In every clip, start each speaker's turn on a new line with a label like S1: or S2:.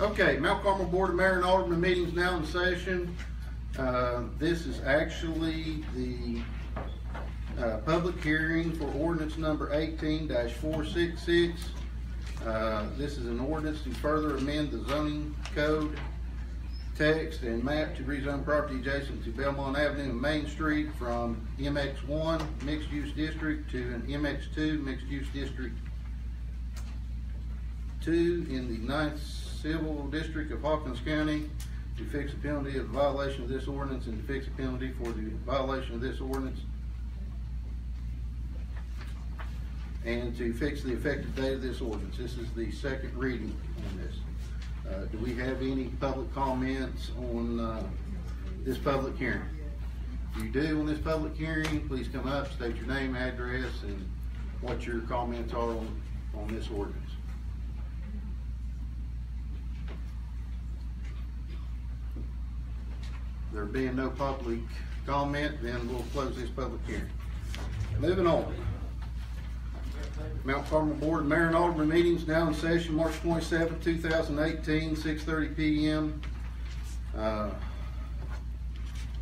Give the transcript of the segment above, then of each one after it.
S1: Okay, Mount Carmel Board of Mayor and Aldermen meetings now in session. This is actually the public hearing for ordinance number 18-466. This is an ordinance to further amend the zoning code text and map to rezone property adjacent to Belmont Avenue and Main Street from MX1 mixed use district to an MX2 mixed use district 2 in the 9th Civil District of Hawkins County, to fix a penalty of violation of this ordinance and to fix a penalty for the violation of this ordinance, and to fix the effective date of this ordinance. This is the second reading on this. Do we have any public comments on this public hearing? If you do on this public hearing, please come up, state your name, address, and what your comments are on this ordinance. There being no public comment, then we'll close this public hearing. Moving on. Mount Carmel Board of Mayor and Aldermen meetings now in session, March 27, 2018, 6:30 p.m.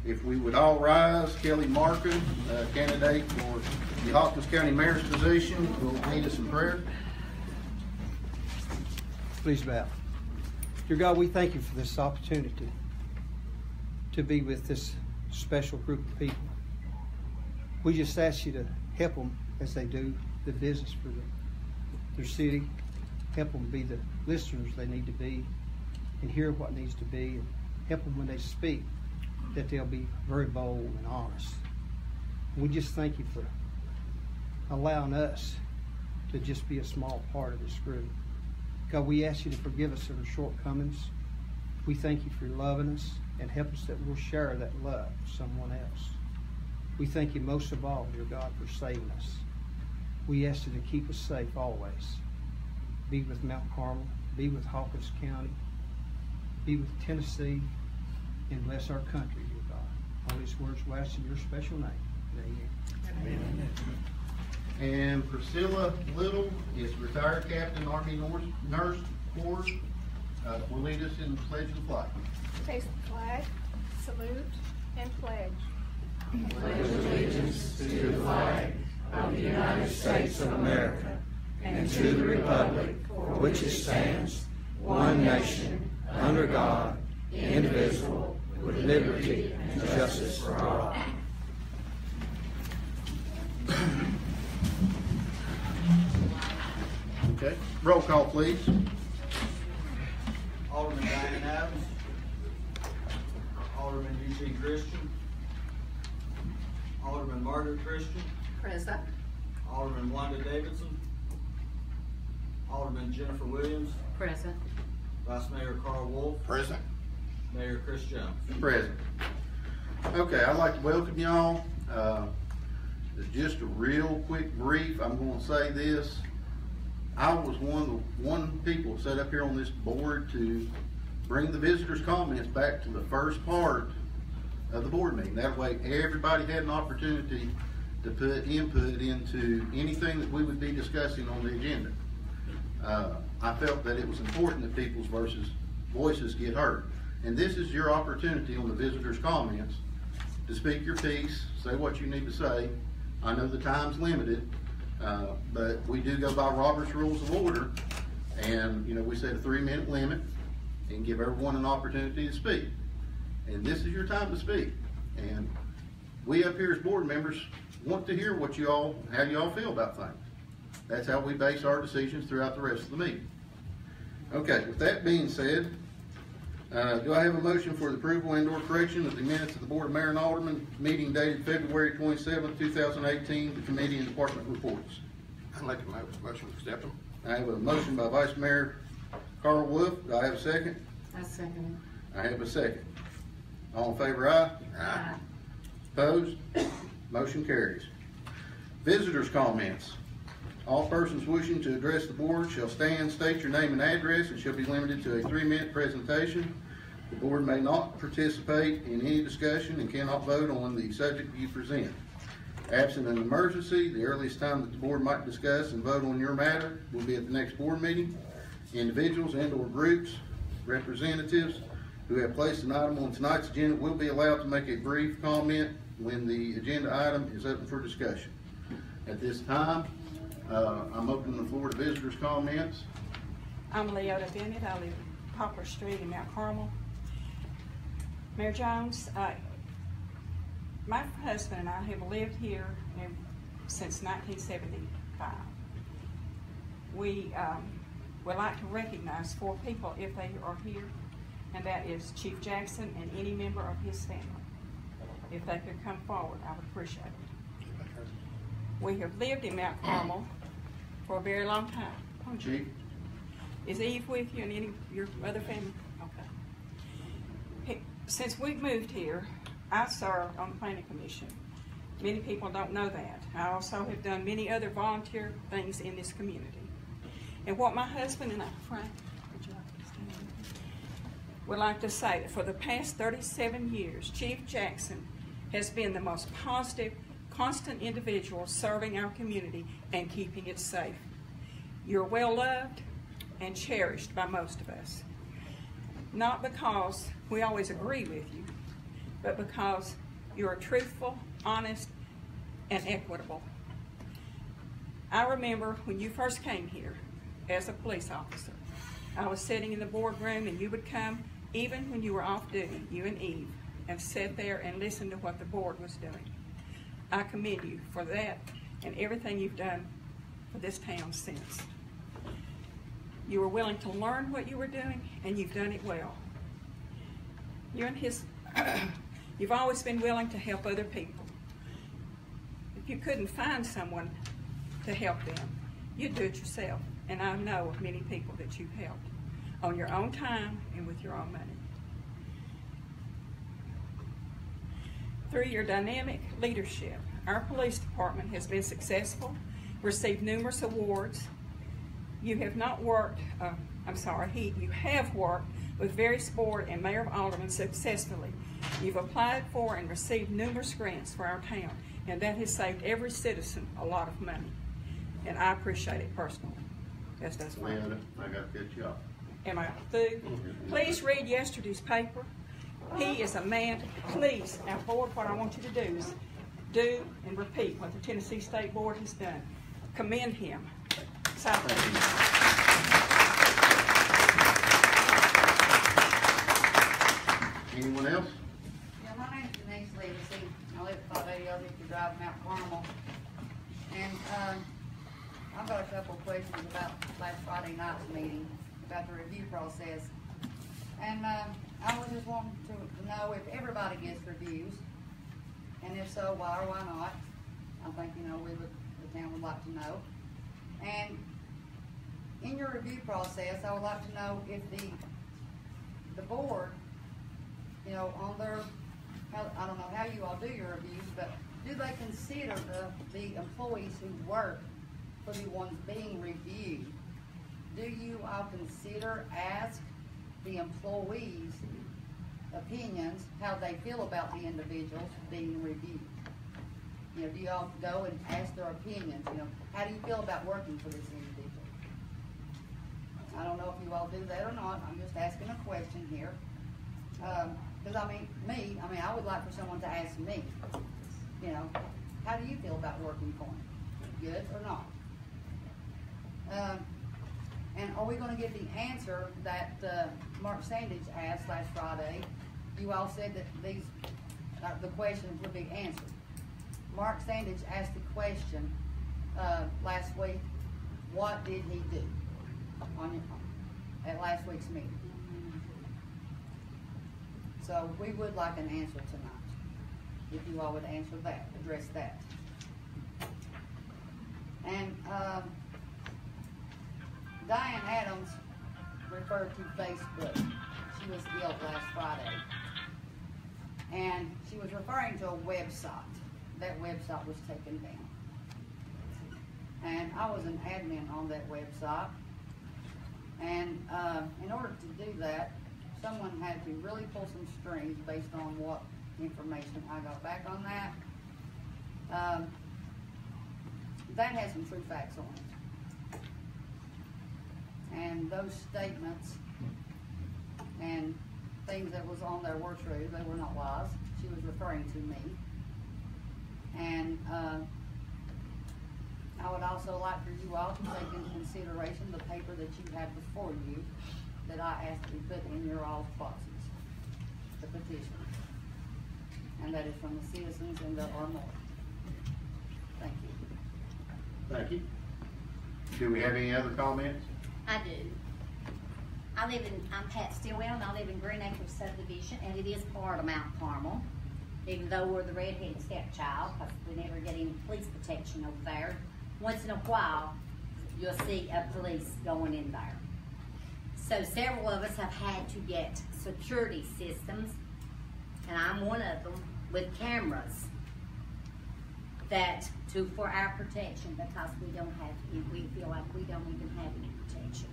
S1: If we would all rise, Kelly Markin, candidate for the Hawkins County Mayor's position, will lead us in prayer.
S2: Please bow. Dear God, we thank you for this opportunity to be with this special group of people. We just ask you to help them as they do the business for their city. Help them be the listeners they need to be and hear what needs to be, and help them when they speak that they'll be very bold and honest. We just thank you for allowing us to just be a small part of this group. God, we ask you to forgive us of our shortcomings. We thank you for loving us, and help us that we'll share that love with someone else. We thank you most of all, dear God, for saving us. We ask you to keep us safe always. Be with Mount Carmel, be with Hawkins County, be with Tennessee, and bless our country, dear God. All these words we ask in your special name. Amen.
S1: Amen. And Priscilla Little is retired Captain, Army Nurse Corps. Will lead us in the pledge of the flag.
S3: Face the flag, salute, and pledge.
S4: Pledge allegiance to the flag of the United States of America and to the republic for which it stands, one nation, under God, indivisible, with liberty and justice for all.
S1: Okay, roll call please.
S5: Alderman Diane Adams, Alderman Eugene Christian, Alderman Margaret Christian,
S3: Present.
S5: Alderman Wanda Davidson, Alderman Jennifer Williams,
S3: Present.
S5: Vice Mayor Carl Wolf,
S1: Present.
S5: Mayor Chris Jones.
S1: Present. Okay, I'd like to welcome y'all. Just a real quick brief. I'm going to say this. I was one people set up here on this board to bring the visitors' comments back to the first part of the board meeting. That way everybody had an opportunity to put input into anything that we would be discussing on the agenda. I felt that it was important that people's voices get heard. And this is your opportunity on the visitors' comments to speak your piece, say what you need to say. I know the time's limited, but we do go by Robert's Rules of Order, and we set a 3-minute limit and give everyone an opportunity to speak. And this is your time to speak. And we up here as board members want to hear how you all feel about things. That's how we base our decisions throughout the rest of the meeting. Okay, with that being said, do I have a motion for the approval and or correction of the minutes of the Board of Mayor and Aldermen meeting dated February 27, 2018, the committee and department reports?
S6: I'd like to make a motion to accept them.
S1: I have a motion by Vice Mayor Carl Wolf. Do I have a second?
S3: I second
S1: I have a second. All in favor, aye?
S3: Aye.
S1: Opposed? Motion carries. Visitors' comments. All persons wishing to address the board shall stand, state your name and address, and shall be limited to a 3-minute presentation. The board may not participate in any discussion and cannot vote on the subject you present. Absent an emergency, the earliest time that the board might discuss and vote on your matter will be at the next board meeting. Individuals and or groups representatives who have placed an item on tonight's agenda will be allowed to make a brief comment when the agenda item is open for discussion. At this time, I'm opening the floor to visitors' comments.
S7: I'm Leota Bennett. I live in Poplar Street in Mount Carmel. Mayor Jones, my husband and I have lived here since 1975. We would like to recognize 4 people if they are here, and that is Chief Jackson and any member of his family. If they could come forward, I would appreciate it. We have lived in Mount Carmel for a very long time. Oh,
S1: Chief?
S7: Is Eve with you and any of your other family? Okay. Since we've moved here, I served on the planning commission. Many people don't know that. I also have done many other volunteer things in this community. And what my husband and I, Frank, would like to say that for the past 37 years, Chief Jackson has been the most positive, constant individual serving our community and keeping it safe. You're well loved and cherished by most of us. Not because we always agree with you, but because you're truthful, honest, and equitable. I remember when you first came here as a police officer, I was sitting in the boardroom and you would come, even when you were off duty, you and Eve, and sit there and listen to what the board was doing. I commend you for that and everything you've done for this town since. You were willing to learn what you were doing, and you've done it well. You've always been willing to help other people. If you couldn't find someone to help them, you'd do it yourself. And I know of many people that you've helped on your own time and with your own money. Through your dynamic leadership, our police department has been successful, received numerous awards. You have not worked, you have worked with various board and mayor of Aldermen successfully. You've applied for and received numerous grants for our town, and that has saved every citizen a lot of money. And I appreciate it personally. As does Frank.
S1: I got to cut you off.
S7: Am I through? Please read yesterday's paper. He is a man. Please, now board, what I want you to do is do and repeat what the Tennessee State Board has done. Commend him.
S1: Anyone else?
S8: Yeah, my name's Denise Legacy. I live at 580 Old Drive, Mount Carmel. And I've got a couple of questions about last Friday night's meeting, about the review process. And I was just wanting to know if everybody gets reviews, and if so, why or why not. I think, the town would like to know. And in your review process, I would like to know if the board, on their, I don't know how you all do your reviews, but do they consider the employees who work for the ones being reviewed? Do you all ask the employees' opinions, how they feel about the individuals being reviewed? Do you all go and ask their opinions? How do you feel about working for this individual? I don't know if you all do that or not. I'm just asking a question here. Because I would like for someone to ask me, how do you feel about working for me? Good or not? And are we going to get the answer that Mark Sandage asked last Friday? You all said that the questions would be answered. Mark Sandage asked the question last week, what did he do at last week's meeting? So we would like an answer tonight, if you all would answer that, address that. And Diane Adams referred to Facebook. She was ill last Friday. And she was referring to a website. That website was taken down. And I was an admin on that website. And in order to do that, someone had to really pull some strings based on what information I got back on that. That has some true facts on it. And those statements and things that was on there were true, they were not lies. She was referring to me. And I would also like for you all to take into consideration the paper that you have before you that I asked to be put in your all's boxes, the petition. And that is from the citizens and there are more. Thank you.
S1: Thank you. Do we have any other comments?
S9: I do. I'm Pat Stillwell, and I live in Green Acres subdivision, and it is part of Mount Carmel, even though we're the red-headed stepchild, because we never get any police protection over there. Once in a while, you'll see a police going in there. So several of us have had to get security systems, and I'm one of them, with cameras for our protection, because we feel like we don't even have any protection.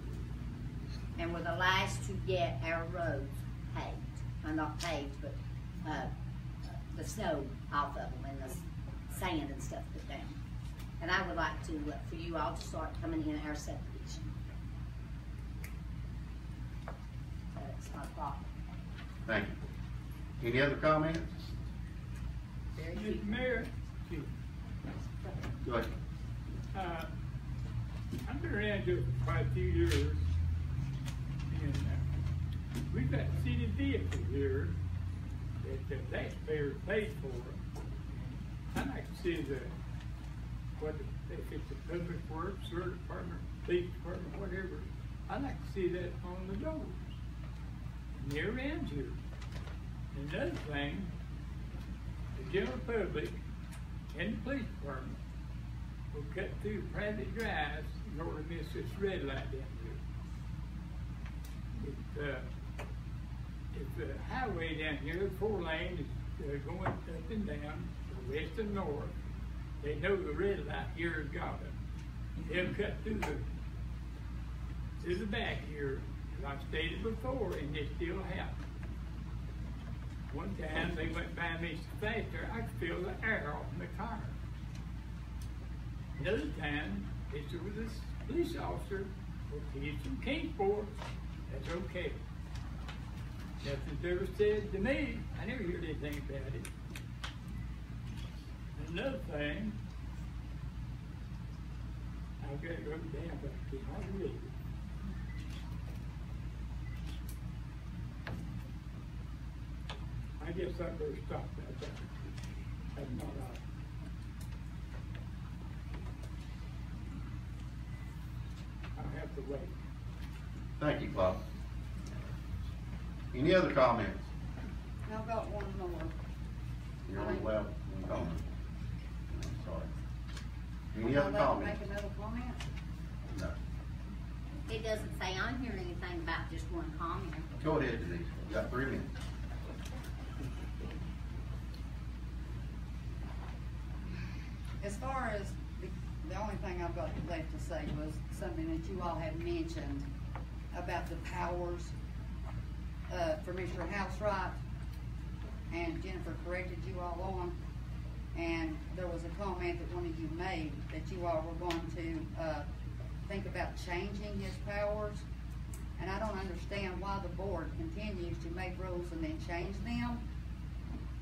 S9: And we're the last to get our roads paved. Well, not paved, but the snow off of them and the sand and stuff put down. And I would like to, for you all to start coming in our subdivision. So it's not a problem.
S1: Thank you. Any other comments?
S9: Very few.
S10: Mr. Mayor,
S1: Go ahead.
S10: I've been around here for quite a few years, and we've got city vehicles here that the taxpayers paid for. I'd like to see if it's a public works, sewer department, police department, whatever, I'd like to see that on the doors. And they're around here. And another thing, the general public and the police department will cut through private drives in order to miss this red light down here. If the highway down here, 4 lane is going up and down, west and north, they know the red light here has got it. They'll cut through the back here, as I've stated before, and it still happens. One time they went by me so faster I could feel the air off in the car. Another time, there was this police officer, he's from Kingsport, that's okay. Nothing's ever said to me, I never heard anything about it. Another thing, I've got it wrote down, but I can't hardly read it. I guess I better stop that. That's not right. I'll have to wait.
S1: Thank you, Bob. Any other comments?
S8: I've got one more.
S1: You're only allowed one comment. I'm sorry. Any
S8: Would
S1: other
S8: you like to
S1: comments?
S8: make another comment?
S1: No.
S9: It doesn't say on here anything about just one comment.
S1: Go ahead, Denise. You got 3 minutes.
S8: As far as the only thing I've got left to say was something that you all had mentioned about the powers for Mr. Housewright, and Jennifer corrected you all on, and there was a comment that one of you made that you all were going to think about changing his powers, and I don't understand why the board continues to make rules and then change them.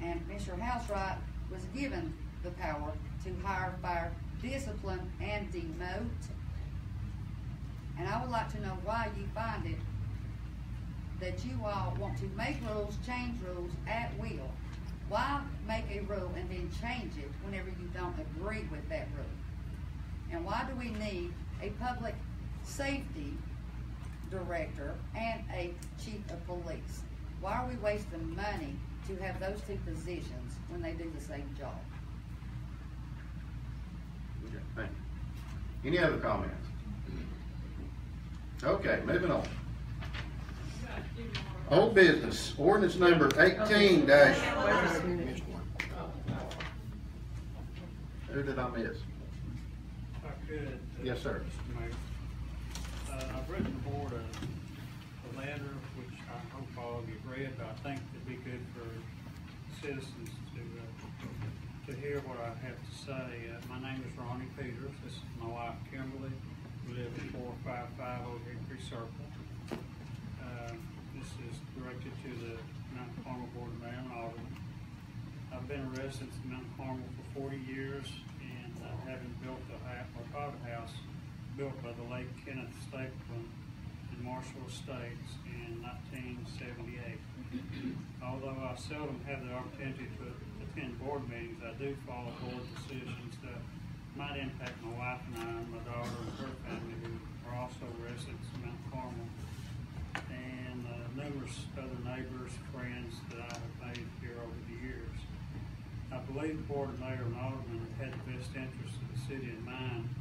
S8: And Mr. Housewright was given the power to hire, fire, discipline, and demote. And I would like to know why you find it that you all want to make rules, change rules at will. Why make a rule and then change it whenever you don't agree with that rule? And why do we need a public safety director and a chief of police? Why are we wasting money to have those 2 positions when they do the same job?
S1: Okay, thank you. Any other comments? Okay, moving on. Old business, ordinance number 18 dash. Who did I miss?
S10: If I could.
S1: Yes, sir.
S10: Mr. Mayor. I've written the board a letter, which I hope all of you read, but I think it'd be good for citizens to hear what I have to say. My name is Ronnie Peters. This is my wife, Kimberly. We live at 455 Old Hickory Circle. This is the
S11: elected to the Mount Carmel Board of Mayor and Aldermen. I've been a resident of Mount Carmel for 40 years, and having built a private house built by the late Kenneth Stapleton in Marshall Estates in 1978. Although I seldom have the opportunity to attend board meetings, I do follow board decisions that might impact my wife and I, my daughter and her family, who are also residents of Mount Carmel, and numerous other neighbors, friends that I have made here over the years. I believe the Board of Mayor and Aldermen had the best interests of the city in mind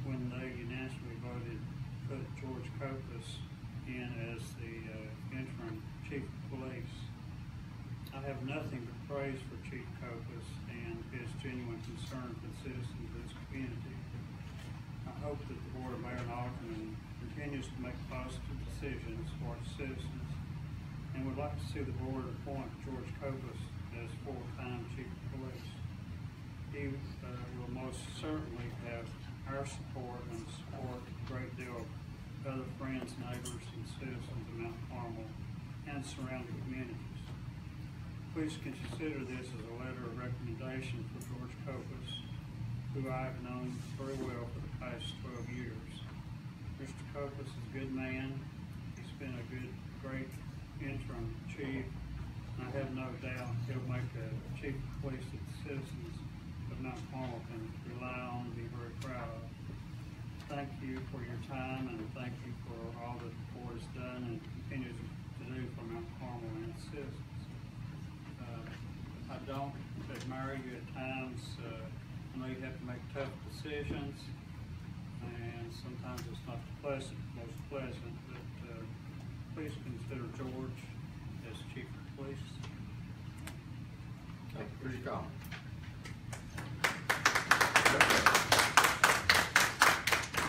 S11: when they unanimously voted to put George Copas in as the interim chief of police. I have nothing but praise for Chief Copas and his genuine concern for the citizens of this community. I hope that the Board of Mayor and Aldermen continues to make positive decisions for its citizens, and would like to see the board appoint George Copas as full-time chief of police. He will most certainly have our support and support a great deal of other friends, neighbors, and citizens of Mount Carmel and surrounding communities. Please consider this as a letter of recommendation for George Copas, who I have known very well for the past 12 years. Mr. Copas is a good man. He's been a great interim chief. I have no doubt he'll make a chief of police that the citizens of Mount Carmel can rely on and be very proud of. Thank you for your time, and thank you for all that the board has done and continues to do for Mount Carmel and its citizens. I don't admire you at times. I know you have to make tough decisions, and sometimes it's not the most pleasant, but please consider George as chief of police.
S1: Thank you for your comment.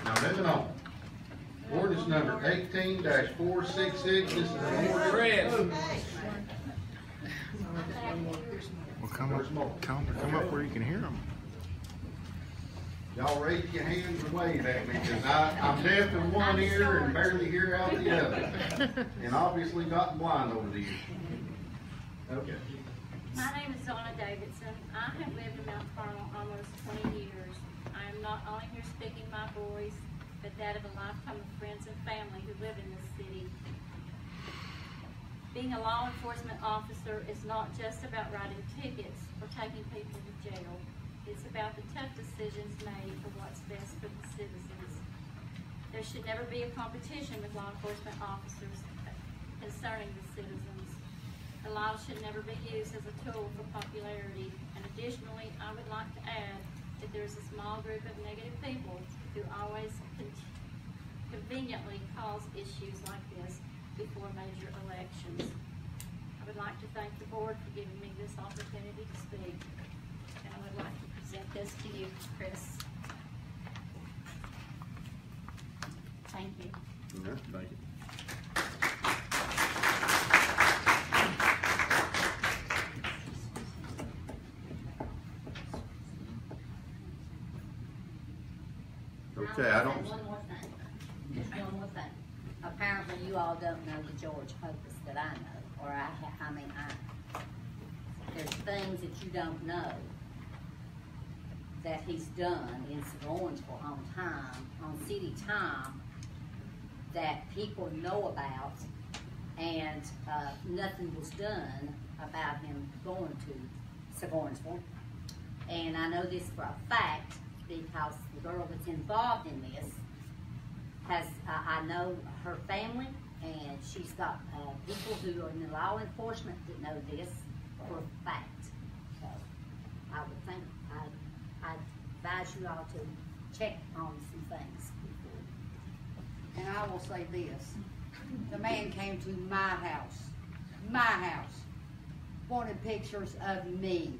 S1: Now moving on. Ordinance number 18-466. This is an ordinance.
S6: Well, come up where you can hear them.
S1: Y'all raise your hands and wave at me, because I'm deaf in one ear and barely hear out the other. And obviously gotten blind over the years. Okay.
S12: My name is Donna Davidson. I have lived in Mount Carmel almost 20 years. I am not only here speaking my voice, but that of a lifetime of friends and family who live in this city. Being a law enforcement officer is not just about writing tickets or taking people to jail. It's about the tough decisions made for what's best for the citizens. There should never be a competition with law enforcement officers concerning the citizens. The law should never be used as a tool for popularity. And additionally, I would like to add that there's a small group of negative people who always conveniently cause issues like this before major elections. I would like to thank the board for giving me this opportunity to speak. And I would like to present this to you, Chris. Thank you.
S1: Yeah, thank you. Okay, I don't.
S9: One more thing. Just one more thing. Apparently, you all don't know the George Copas that I know, or there's things that you don't know that he's done in Savonsville on city time, that people know about, and nothing was done about him going to Savonsville. And I know this for a fact because the girl that's involved in this has, I know her family, and she's got people who are in the law enforcement that know this for a fact. So I would think, I'd advise you all to check on some things before.
S8: And I will say this, the man came to my house, wanted pictures of me.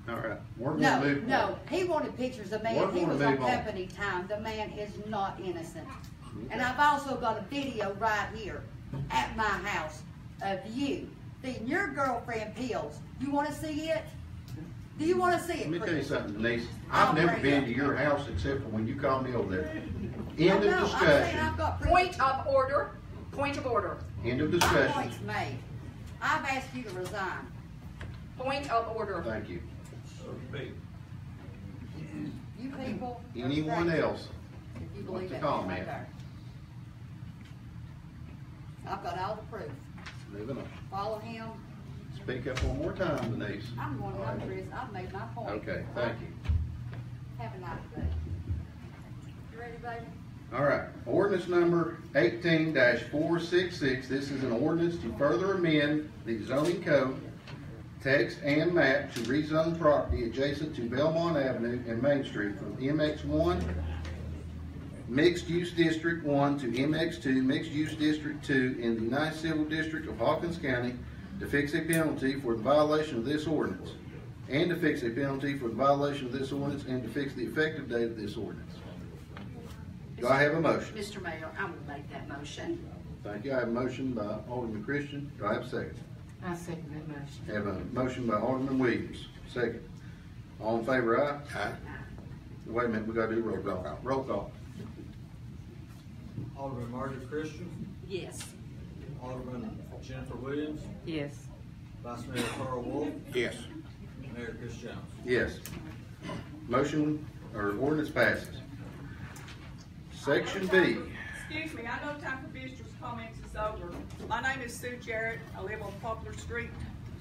S1: All right, we're going to move on.
S8: No, he wanted pictures of me,
S1: We're
S8: and he
S1: gonna
S8: was on
S1: move on.
S8: company time. The man is not innocent. And I've also got a video right here at my house of you feeding your girlfriend pills. You want to see it? Do you want to see it,
S1: Let me tell you
S8: Chris?
S1: something, Denise. I've never been to your house except for when you called me over there. End of
S8: I'm saying
S1: discussion.
S8: I've got
S3: Point of order.
S7: Point of order.
S1: End of
S8: My
S1: discussion.
S8: point's made. I've asked you to resign.
S7: Point of order.
S1: Thank you.
S8: You people. are
S1: Anyone
S8: second,
S1: else?
S8: If you
S1: want
S8: believe
S1: to
S8: that
S1: comment?
S8: right there. I've got all the proof.
S1: Moving on.
S8: Follow him.
S1: Speak up one more time, Denise.
S8: I'm going to Chris. I've made my point.
S1: Okay, thank you.
S8: Have a nice day. You ready, baby?
S1: All right, ordinance number 18-466. This is an ordinance to further amend the zoning code, text and map to rezone property adjacent to Belmont Avenue and Main Street from MX1 Mixed Use District 1 to MX2 Mixed Use District 2 in the United Civil District of Hawkins County to fix a penalty for the violation of this ordinance, and to fix a penalty for the violation of this ordinance, and to fix the effective date of this ordinance. Do I have a motion?
S7: Mr. Mayor, I will make that motion.
S1: Thank you. I have a motion by Alderman Christian. Do I have a second?
S7: I second that motion.
S1: I have a motion by Alderman Williams. Second. All in favor, aye?
S4: Aye.
S1: Wait a minute, we gotta do roll call. Roll call.
S5: Alderman Margaret Christian,
S7: Yes.
S5: Alderman Jennifer Williams,
S7: Yes.
S5: Vice Mayor Carl Wolf,
S4: Yes.
S5: Mayor Chris Jones.
S1: Yes. Motion or ordinance passes. Section B.
S13: Excuse me, I know time for visitors' comments is over. My name is Sue Jarrett. I live on Poplar Street.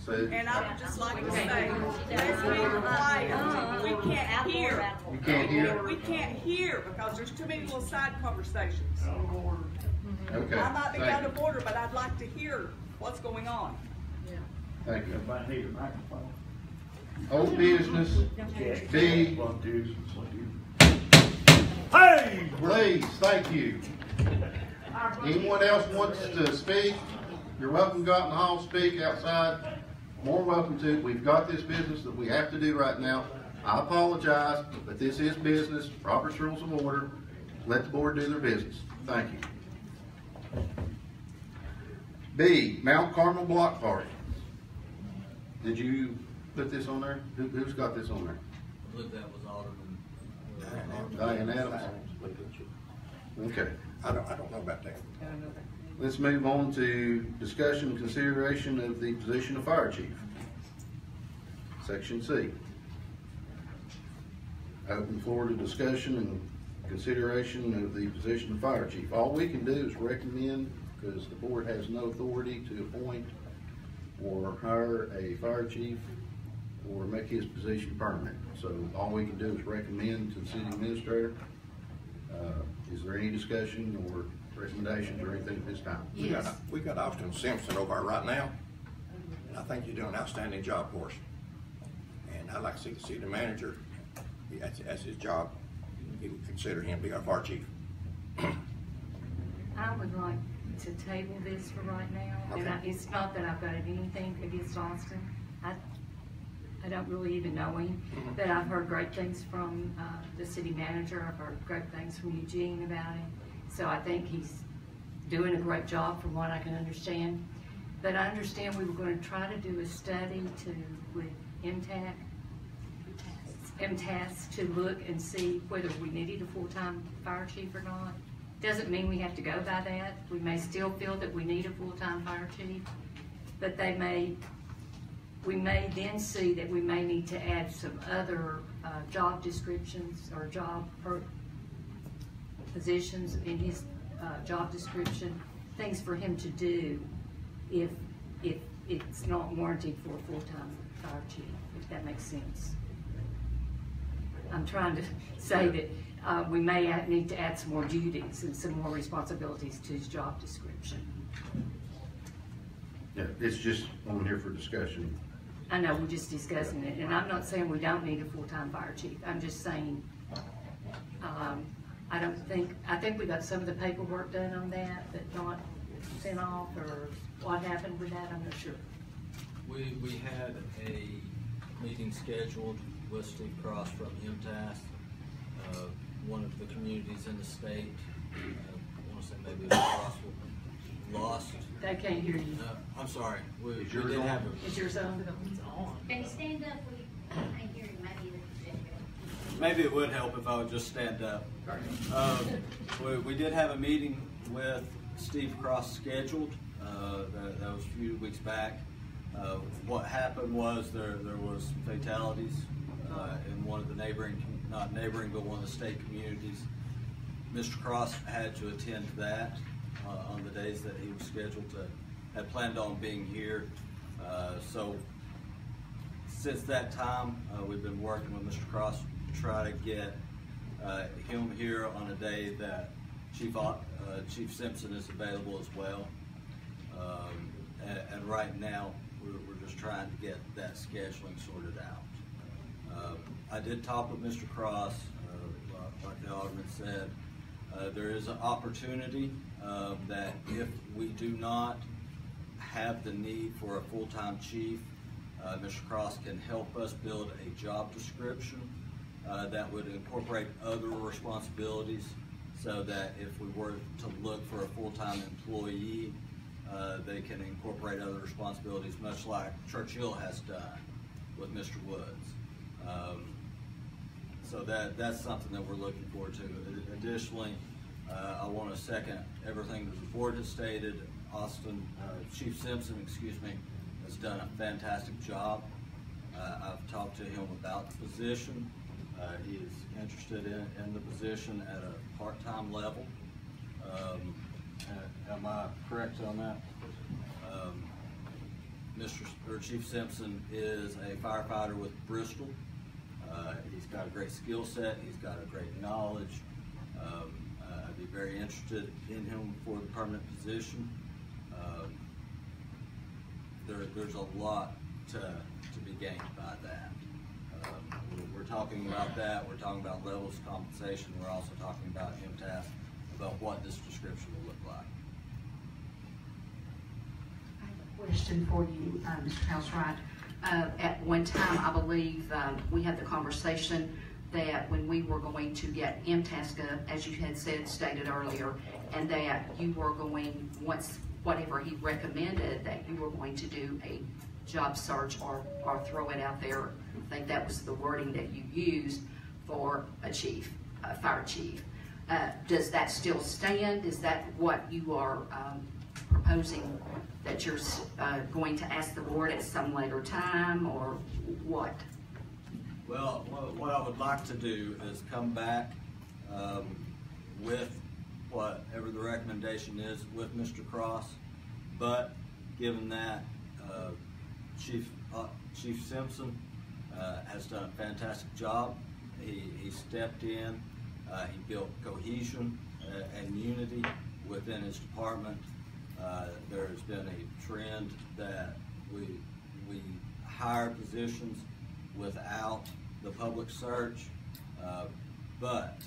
S1: Sue.
S13: And I would just like to say, let's be quiet. We can't hear.
S1: You can't hear?
S13: We can't hear because there's too many little side conversations.
S1: Okay.
S13: I might be
S1: Thank
S13: out
S1: you.
S13: of order, but I'd like to hear what's going on.
S1: Thank you. Old business, B. Hey! Please, thank you. Anyone else wants to speak? You're welcome to go out in the hall, speak outside. More welcome to. We've got this business that we have to do right now. I apologize, but this is business, Robert's Rules of Order. Let the board do their business. Thank you. B, Mount Carmel Block Party. Did you put this on there? Who's got this on there?
S5: I believe that was Alderman.
S1: Diane Adams? Okay.
S4: I don't know about that.
S1: Let's move on to discussion and consideration of the position of fire chief. Section C. Open floor to discussion and consideration of the position of fire chief. All we can do is recommend, because the board has no authority to appoint or hire a fire chief or make his position permanent. So all we can do is recommend to the city administrator. Is there any discussion or recommendations or anything at this time?
S4: We got Austin Simpson over there right now, and I think you're doing an outstanding job for us. And I'd like to see the city manager, that's his job, he would consider him to be our fire chief.
S14: I would like to table this for right now, and
S4: Okay.
S14: it's not that I've got anything against Austin. I don't really even know him, but I've heard great things from the city manager. I've heard great things from Eugene about him. So I think he's doing a great job from what I can understand. But I understand we were going to try to do a study with MTAS to look and see whether we needed a full-time fire chief or not. Doesn't mean we have to go by that. We may still feel that we need a full-time fire chief, but we may then see that we may need to add some other job descriptions or job positions in his job description, things for him to do if it's not warranted for a full-time fire chief, if that makes sense. I'm trying to say that we may need to add some more duties and some more responsibilities to his job description.
S1: Yeah, it's just on here for discussion.
S14: I know, we're just discussing it, and I'm not saying we don't need a full-time fire chief. I'm just saying, I think we got some of the paperwork done on that, but not sent off, or what happened with that, I'm not sure.
S5: We had a meeting scheduled with Steve Cross from MTAS, one of the communities in the state. I want to say maybe it was Crossville, lost.
S14: They can't hear you.
S5: I'm sorry. We
S1: Is yours
S5: did
S1: on?
S5: have a.
S14: Is yours on?
S9: Can you stand up? We can't hear you.
S5: Maybe it would help if I would just stand up. We did have a meeting with Steve Cross scheduled. That was a few weeks back. What happened was there was some fatalities in one of the not neighboring, but one of the state communities. Mr. Cross had to attend that on the days that he was scheduled to, had planned on being here. So since that time, we've been working with Mr. Cross to try to get him here on a day that Chief Simpson is available as well. And right now, we're just trying to get that scheduling sorted out. I did talk with Mr. Cross, like the Alderman said. There is an opportunity that if we do not have the need for a full-time chief, Mr. Cross can help us build a job description that would incorporate other responsibilities, so that if we were to look for a full-time employee, they can incorporate other responsibilities, much like Churchill has done with Mr. Woods. So that's something that we're looking forward to. Additionally, I want to second everything that the board has stated. Chief Simpson, has done a fantastic job. I've talked to him about the position. He is interested in the position at a part-time level. Am I correct on that? Chief Simpson is a firefighter with Bristol. He's got a great skill set. He's got a great knowledge. I'd be very interested in him for the permanent position. There's a lot to be gained by that. We're talking about that. We're talking about levels of compensation. We're also talking about MTAS, about what this description will look like.
S15: I have a question for you, Mr. Housewright. At one time, I believe we had the conversation that when we were going to get MTAS up, as you had stated earlier, and that you were going, once whatever he recommended, that you were going to do a job search or throw it out there. I think that was the wording that you used for a chief, a fire chief. Does that still stand? Is that what you are proposing, that you're going to ask the board at some later time, or what?
S5: Well, what I would like to do is come back with whatever the recommendation is with Mr. Cross, but given that Chief Simpson has done a fantastic job. He stepped in, he built cohesion and unity within his department. There's been a trend that we hire positions without the public search, but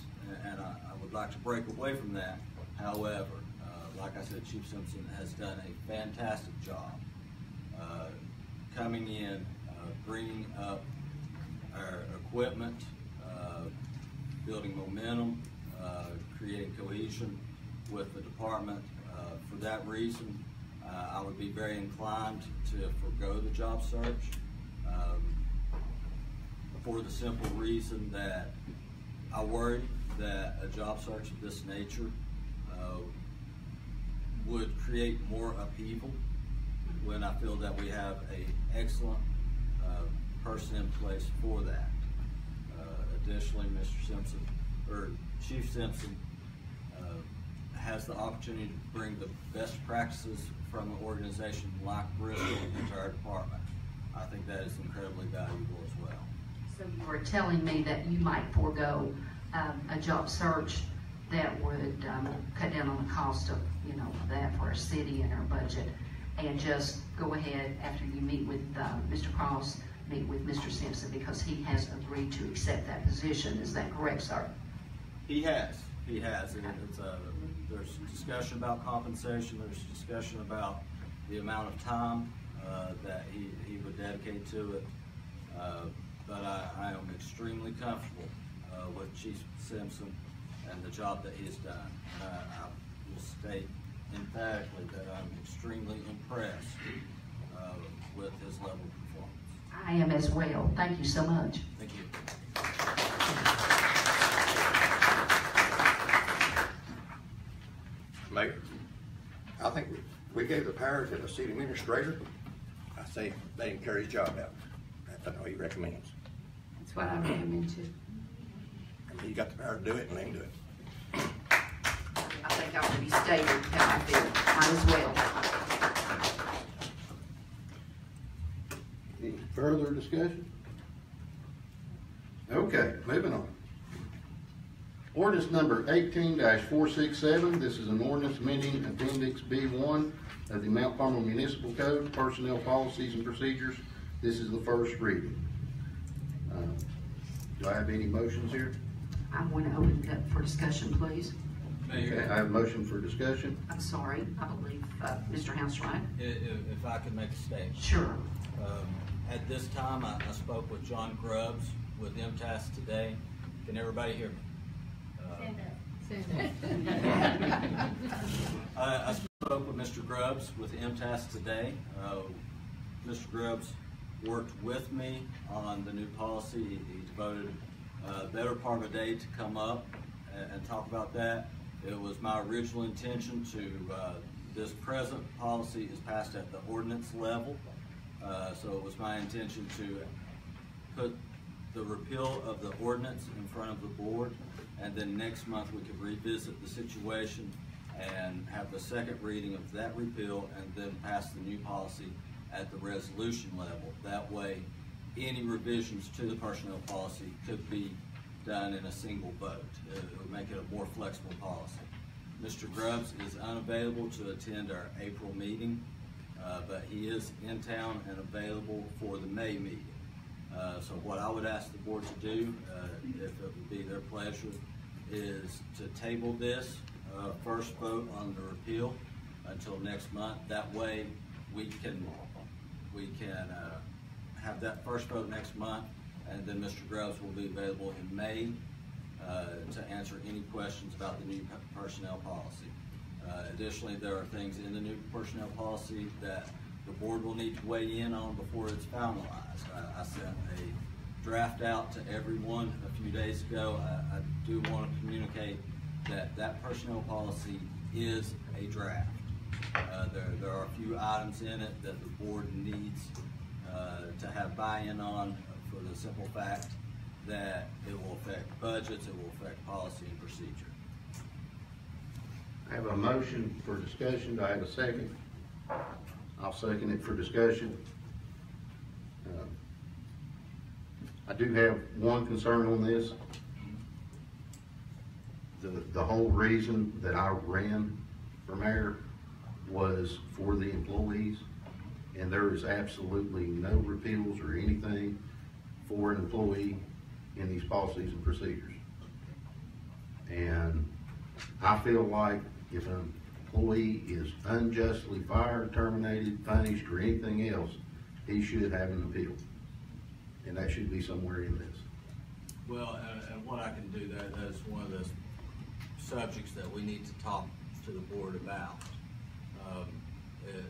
S5: I would like to break away from that. However, like I said, Chief Simpson has done a fantastic job coming in, bringing up our equipment, building momentum, creating cohesion with the department. For that reason, I would be very inclined to forego the job search, for the simple reason that I worry that a job search of this nature would create more upheaval, when I feel that we have an excellent person in place for that. Additionally, Chief Simpson has the opportunity to bring the best practices from an organization like Bristol into our department. I think that is incredibly valuable as well.
S15: So you are telling me that you might forego a job search that would cut down on the cost of, that for our city and our budget, and just go ahead after you meet with Mr. Cross, meet with Mr. Simpson, because he has agreed to accept that position. Is that correct, sir?
S5: He has. There's discussion about compensation. There's discussion about the amount of time that he would dedicate to it. But I am extremely comfortable with Chief Simpson and the job that he has done. I will state emphatically that I'm extremely impressed with his level of performance.
S15: I am as well. Thank you so much.
S5: Thank you.
S16: Mayor, I think we gave the power to the city administrator. I say they can carry his job out. That's what he recommends.
S14: That's what I recommend too.
S16: I mean, you got the power to do it and they can do it.
S15: I think I already stated how I feel. Might as well.
S1: Any further discussion? Okay, moving on. Ordinance number 18-467, this is an ordinance amending Appendix B1 of the Mount Carmel Municipal Code, Personnel Policies and Procedures. This is the first reading. Do I have any motions here?
S15: I want to open it up for discussion, please.
S1: Okay, I have a motion for discussion.
S15: I'm sorry, I believe Mr. Housewright.
S5: If I could make a statement.
S15: Sure.
S5: At this time, I spoke with John Grubbs with MTAS today. Can everybody hear me? I spoke with Mr. Grubbs with MTAS today. Mr. Grubbs worked with me on the new policy. He devoted a better part of a day to come up and talk about that. It was my original intention to, this present policy is passed at the ordinance level. So it was my intention to put the repeal of the ordinance in front of the board, and then next month we could revisit the situation and have the second reading of that repeal and then pass the new policy at the resolution level. That way, any revisions to the personnel policy could be done in a single vote. It would make it a more flexible policy. Mr. Grubbs is unavailable to attend our April meeting, but he is in town and available for the May meeting. So what I would ask the board to do, if it would be their pleasure, is to table this first vote on the repeal until next month. That way we can have that first vote next month, and then Mr. Grubbs will be available in May to answer any questions about the new personnel policy. Additionally, there are things in the new personnel policy that the board will need to weigh in on before it's finalized. I sent a draft out to everyone a few days ago. I do want to communicate that that personnel policy is a draft. There are a few items in it that the board needs to have buy-in on, for the simple fact that it will affect budgets, it will affect policy and procedure.
S1: I have a motion for discussion. Do I have a second? I'll second it for discussion. I do have one concern on this. The whole reason that I ran for mayor was for the employees, and there is absolutely no repeals or anything for an employee in these policies and procedures. And I feel like if an employee is unjustly fired, terminated, punished, or anything else, he should have an appeal. And that should be somewhere in this.
S5: Well, and what I can do, that's one of the subjects that we need to talk to the board about.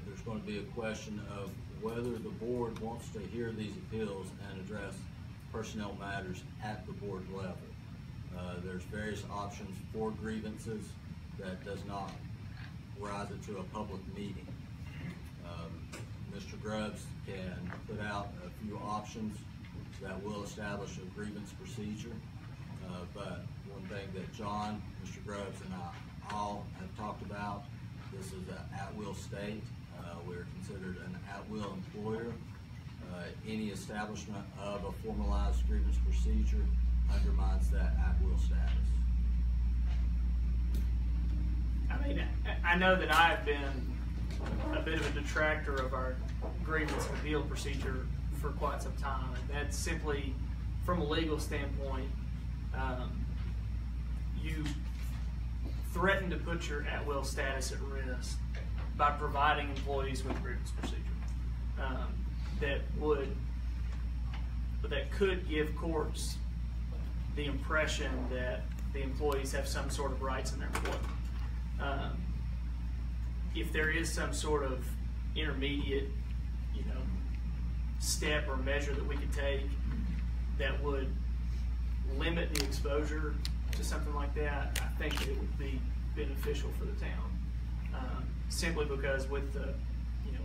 S5: There's going to be a question of whether the board wants to hear these appeals and address personnel matters at the board level. There's various options for grievances that does not rise it to a public meeting. Mr. Grubbs can put out a few options that will establish a grievance procedure. But one thing that John, Mr. Grubbs, and I all have talked about, this is an at-will state. We're considered an at-will employer. Any establishment of a formalized grievance procedure undermines that at-will status.
S17: I mean, I know that I've been a bit of a detractor of our grievance and appeal procedure for quite some time, and that's simply from a legal standpoint. You threaten to put your at-will status at risk by providing employees with a grievance procedure that could give courts the impression that the employees have some sort of rights in their employment. If there is some sort of intermediate, step or measure that we could take that would limit the exposure to something like that, I think that it would be beneficial for the town. simply because with the,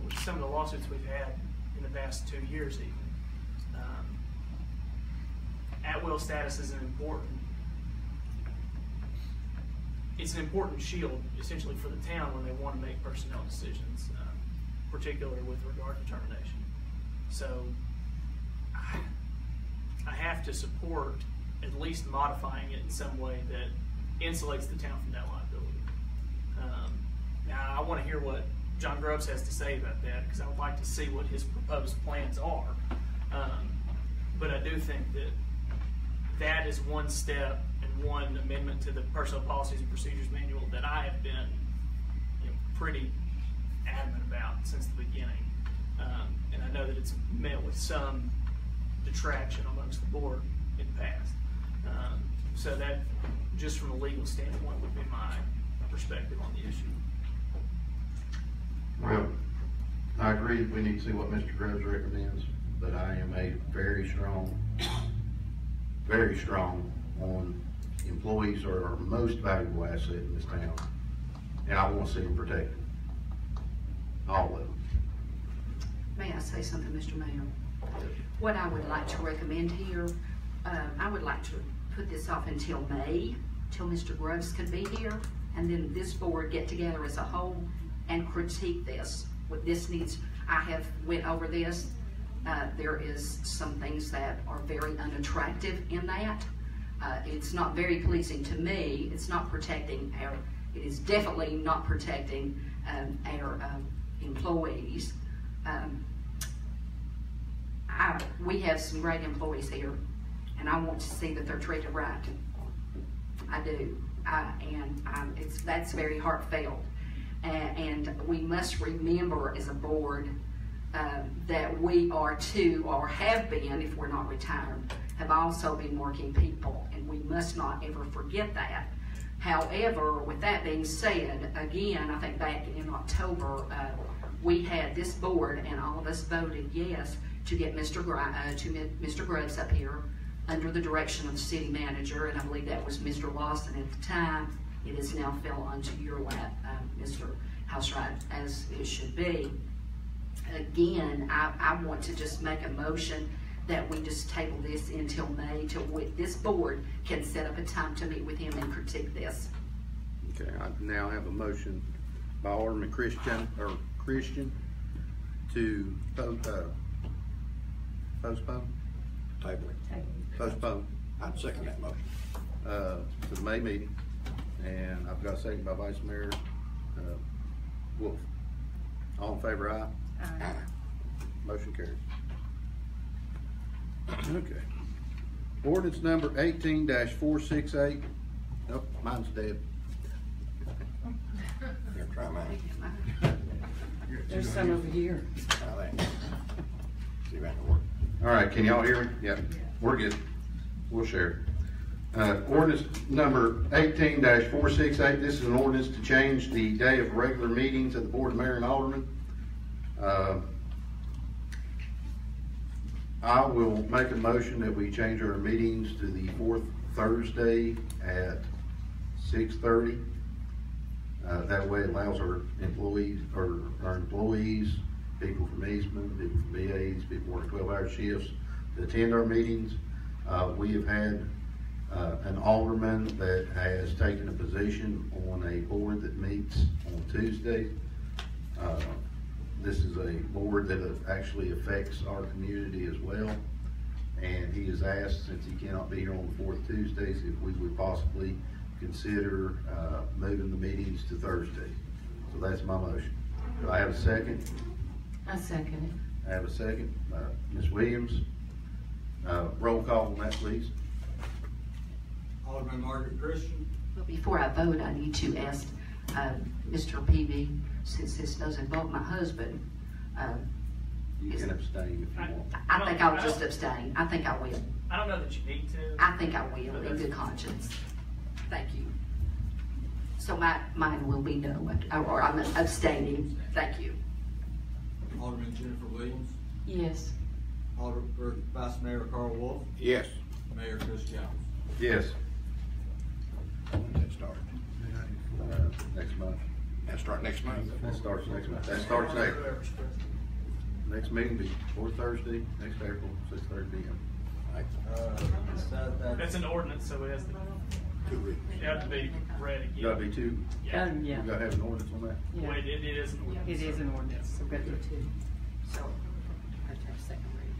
S17: with some of the lawsuits we've had in the past 2 years even, at-will status is an important shield essentially for the town when they want to make personnel decisions, particularly with regard to termination. So I have to support at least modifying it in some way that insulates the town from that liability. Now I want to hear what John Grubbs has to say about that, because I would like to see what his proposed plans are. But I do think that is one step and one amendment to the Personnel Policies and Procedures Manual that I have been pretty adamant about since the beginning. And I know that it's met with some detraction amongst the board in the past. So that, just from a legal standpoint, would be my perspective on the issue.
S1: Well, I agree that we need to see what Mr. Grubbs recommends, but I am a very strong on employees are our most valuable asset in this town, and I want to see them protected. All of them.
S15: May I say something, Mr. Mayor? What I would like to recommend here, I would like to put this off until May, till Mr. Grubbs could be here, and then this board get together as a whole and critique this. What this needs, I have went over this. There is some things that are very unattractive in that. It's not very pleasing to me. It's not protecting it is definitely not protecting our employees. We have some great employees here, and I want to see that they're treated right. I do, that's very heartfelt. And we must remember as a board that we are too, or have been, if we're not retired, have also been working people, and we must not ever forget that. However, with that being said, again, I think back in October, we had this board, and all of us voted yes to get Mr. Grubbs up here under the direction of the city manager, and I believe that was Mr. Lawson at the time. It has now fell onto your lap, Mr. Housewright, as it should be. Again, I want to just make a motion that we just table this until May, till this board can set up a time to meet with him and critique this.
S1: Okay, I now have a motion by Alderman Christian to postpone?
S16: Table it.
S1: Postpone.
S16: I'd second that motion.
S1: To the May meeting, and I've got a second by Vice Mayor Wolf. All in favor, aye?
S16: Aye.
S1: Motion carries. Okay. Ordinance number 18-468. Nope, mine's dead.
S16: Here, try mine.
S14: There's some over here.
S16: Try that. See if that can work.
S1: All right, can y'all hear me? Yep. We're good. We'll share. Ordinance number 18-468. This is an ordinance to change the day of regular meetings of the Board of Mayor and Aldermen. I will make a motion that we change our meetings to the fourth Thursday at 6:30. That way it allows our employees, people from Eastman, people from BAs, people working 12-hour shifts to attend our meetings. We have had an alderman that has taken a position on a board that meets on Tuesday. This is a board that actually affects our community as well. And he has asked, since he cannot be here on the fourth Tuesdays, if we would possibly consider moving the meetings to Thursday. So that's my motion. Do I have a second?
S14: I second it.
S1: I have a second. Ms. Williams, roll call on that, please.
S5: Alderman Margaret Christian.
S15: Well, before I vote, I need to ask Mr. Peavy, since this does involve my husband.
S1: You can abstain if you want.
S15: I think I'll just abstain. I think I will.
S17: I don't know that you need to.
S15: I think I will, in good conscience. Thank you. So mine will be no, or I'm abstaining. Thank you.
S5: Alderman Jennifer Williams.
S14: Yes.
S5: Vice Mayor Carl Wolf.
S16: Yes.
S5: Mayor Chris Jones.
S1: Yes.
S16: When's that start?
S1: Next month.
S16: That start next month.
S1: That starts next month. That starts in April. Next meeting be fourth Thursday, next April, 6:30 p.m.
S17: That's an ordinance, so it has to,
S16: 2 weeks.
S17: it has to be read again.
S1: Gotta be two.
S17: Yeah.
S14: Yeah.
S1: You gotta have an ordinance on that.
S14: Yeah.
S17: Well, it is an ordinance.
S14: It is an ordinance, so go through two. So, have to have second reading.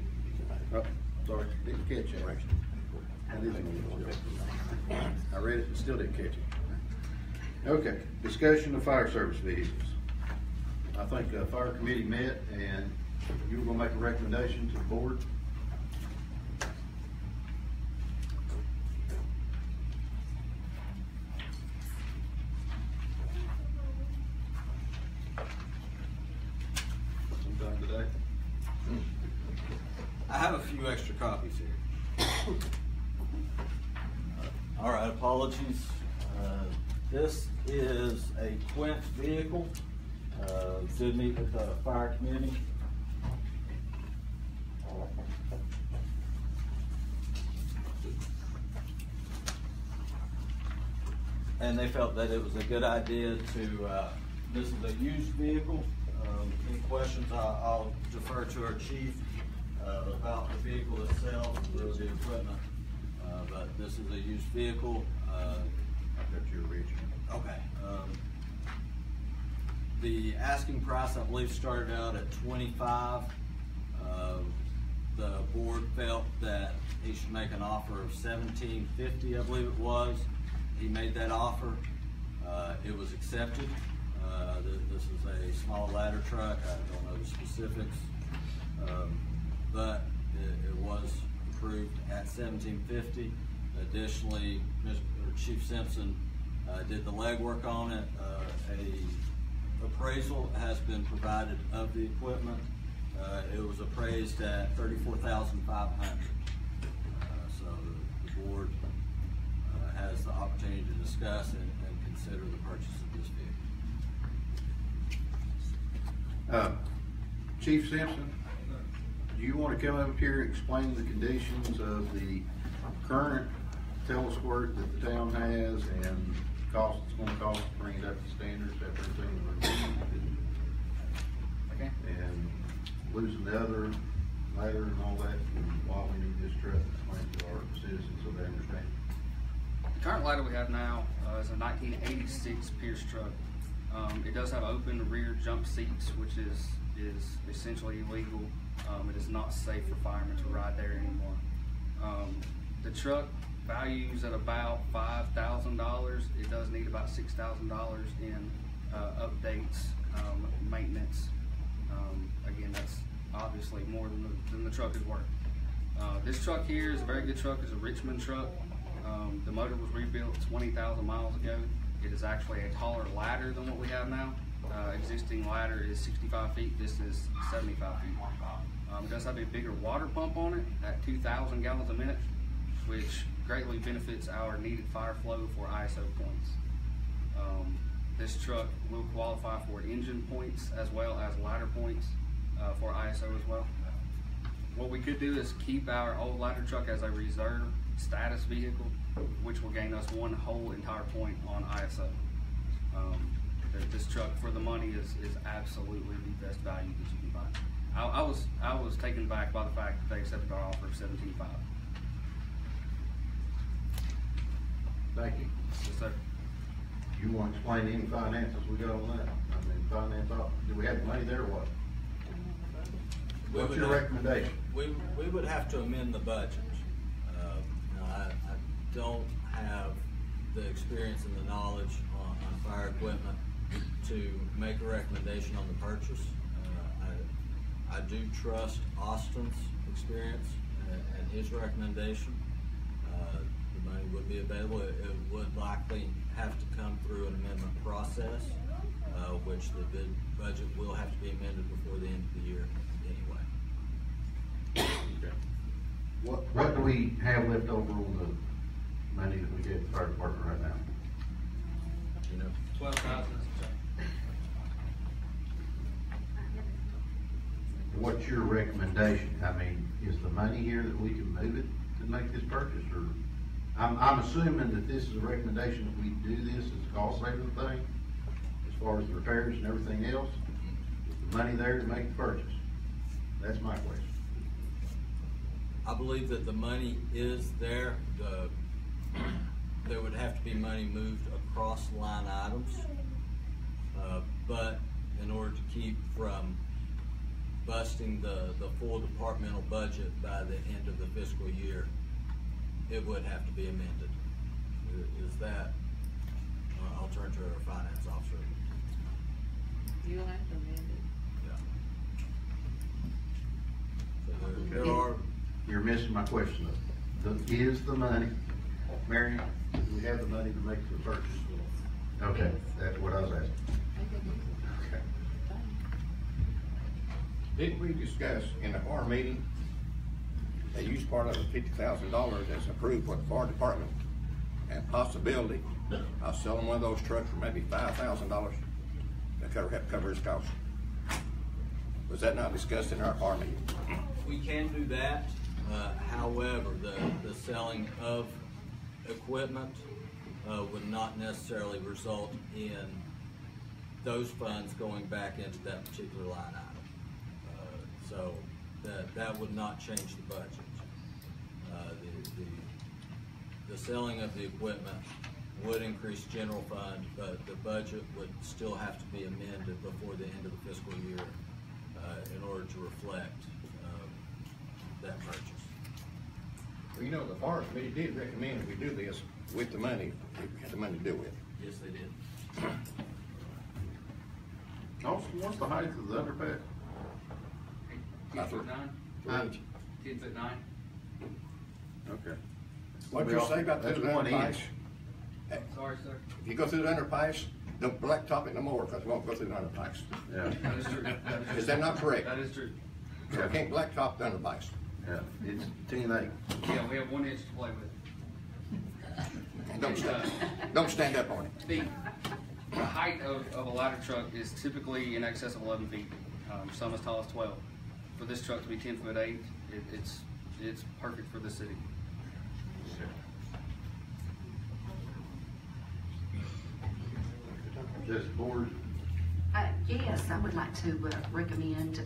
S1: Oh, sorry, didn't catch that. That is an ordinance. I read it, but still didn't catch it. Okay, discussion of fire service vehicles. I think the fire committee met and you were gonna make a recommendation to the board. Sometime today.
S5: I have a few extra copies here. All right, apologies. This is a Quint vehicle. Did meet with the fire committee. And they felt that it was a good idea to, this is a used vehicle. Any questions, I'll defer to our chief about the vehicle itself, or the equipment. But this is a used vehicle.
S1: I've got your original.
S5: Okay. The asking price, I believe, started out at $25. The board felt that he should make an offer of $17.50, I believe it was. He made that offer. It was accepted. This is a small ladder truck. I don't know the specifics, but it was approved at $17.50. Additionally, Chief Simpson did the legwork on it. A appraisal has been provided of the equipment. It was appraised at $34,500. So the board has the opportunity to discuss and consider the purchase of this vehicle.
S1: Chief Simpson, do you want to come up here and explain the conditions of the current telesquirt that the town has and cost it's going to cost to bring it up to standards after everything was reviewed?
S18: Okay.
S1: And losing the other ladder and all that, and why we need this truck, explain to our citizens so they understand.
S18: The current ladder we have now is a 1986 Pierce truck. It does have open rear jump seats, which is essentially illegal. It is not safe for firemen to ride there anymore. The truck values at about $5,000. It does need about $6,000 in updates, maintenance. Again, that's obviously more than the truck is worth. This truck here is a very good truck. It's a Richmond truck. The motor was rebuilt 20,000 miles ago. It is actually a taller ladder than what we have now. Existing ladder is 65 feet. This is 75 feet. It does have a bigger water pump on it at 2,000 gallons a minute, which greatly benefits our needed fire flow for ISO points. This truck will qualify for engine points as well as ladder points for ISO as well. What we could do is keep our old ladder truck as a reserve status vehicle, which will gain us one whole entire point on ISO. This truck for the money is absolutely the best value that you can buy. I was taken back by the fact that they accepted our offer of $17.5.
S1: Thank you.
S18: Yes, sir.
S1: You want to explain any finances we got on that? I mean, do we have the money there or what? What's your recommendation?
S5: We would have to amend the budget. I don't have the experience and the knowledge on fire equipment to make a recommendation on the purchase. I do trust Austin's experience and his recommendation. The money would be available. It would likely have to come through an amendment process, which the bid budget will have to be amended before the end of the year anyway.
S1: Okay. What do we have left over on the money that we get the fire department right now? You know,
S18: 12,000.
S1: What's your recommendation? I mean, is the money here that we can move it to make this purchase, or I'm assuming that this is a recommendation that we do this as a cost saving thing. as far as the repairs and everything else, is the money there to make the purchase? That's my question.
S5: I believe that the money is there. There would have to be money moved across line items, but in order to keep from busting the full departmental budget by the end of the fiscal year, it would have to be amended. Is that, I'll turn to our finance officer.
S19: You'll have to amend it.
S5: Yeah. So there are.
S1: You're missing my question though. Is the money, Marion, do we have the money to make the purchase? Okay, that's what I was asking. Okay.
S16: Didn't we discuss in our meeting, they used part of the $50,000 that's approved for the fire department and possibility of selling one of those trucks for maybe $5,000 to help cover his costs? Was that not discussed in our meeting?
S5: We can do that. However, the selling of equipment would not necessarily result in those funds going back into that particular line item. So that would not change the budget. The selling of the equipment would increase general fund, but the budget would still have to be amended before the end of the fiscal year in order to reflect that purchase.
S16: Well, you know, the fire committee did recommend that we do this with the money, if we had the money to do it.
S5: Yes, they did.
S1: Also, what's the height of the underpass?
S18: 10'9". 10'9".
S1: Okay.
S16: What'd you say about
S1: that's
S16: the
S1: one
S16: underpass?
S1: inch.
S18: Sorry, sir.
S16: If you go through the underpass, don't blacktop it no more, because it won't go through the underpass.
S1: Yeah.
S18: That is true.
S16: Is that not correct?
S18: That is true.
S16: So I can't blacktop the underpass.
S1: Yeah, it's 10/8.
S18: Yeah, we have 1 inch to play with.
S16: And don't stand up on it.
S18: The height of a ladder truck is typically in excess of 11 feet, some as tall as 12. For this truck to be 10'8", it's perfect for the city.
S1: Does the board?
S15: Yes, I would like to recommend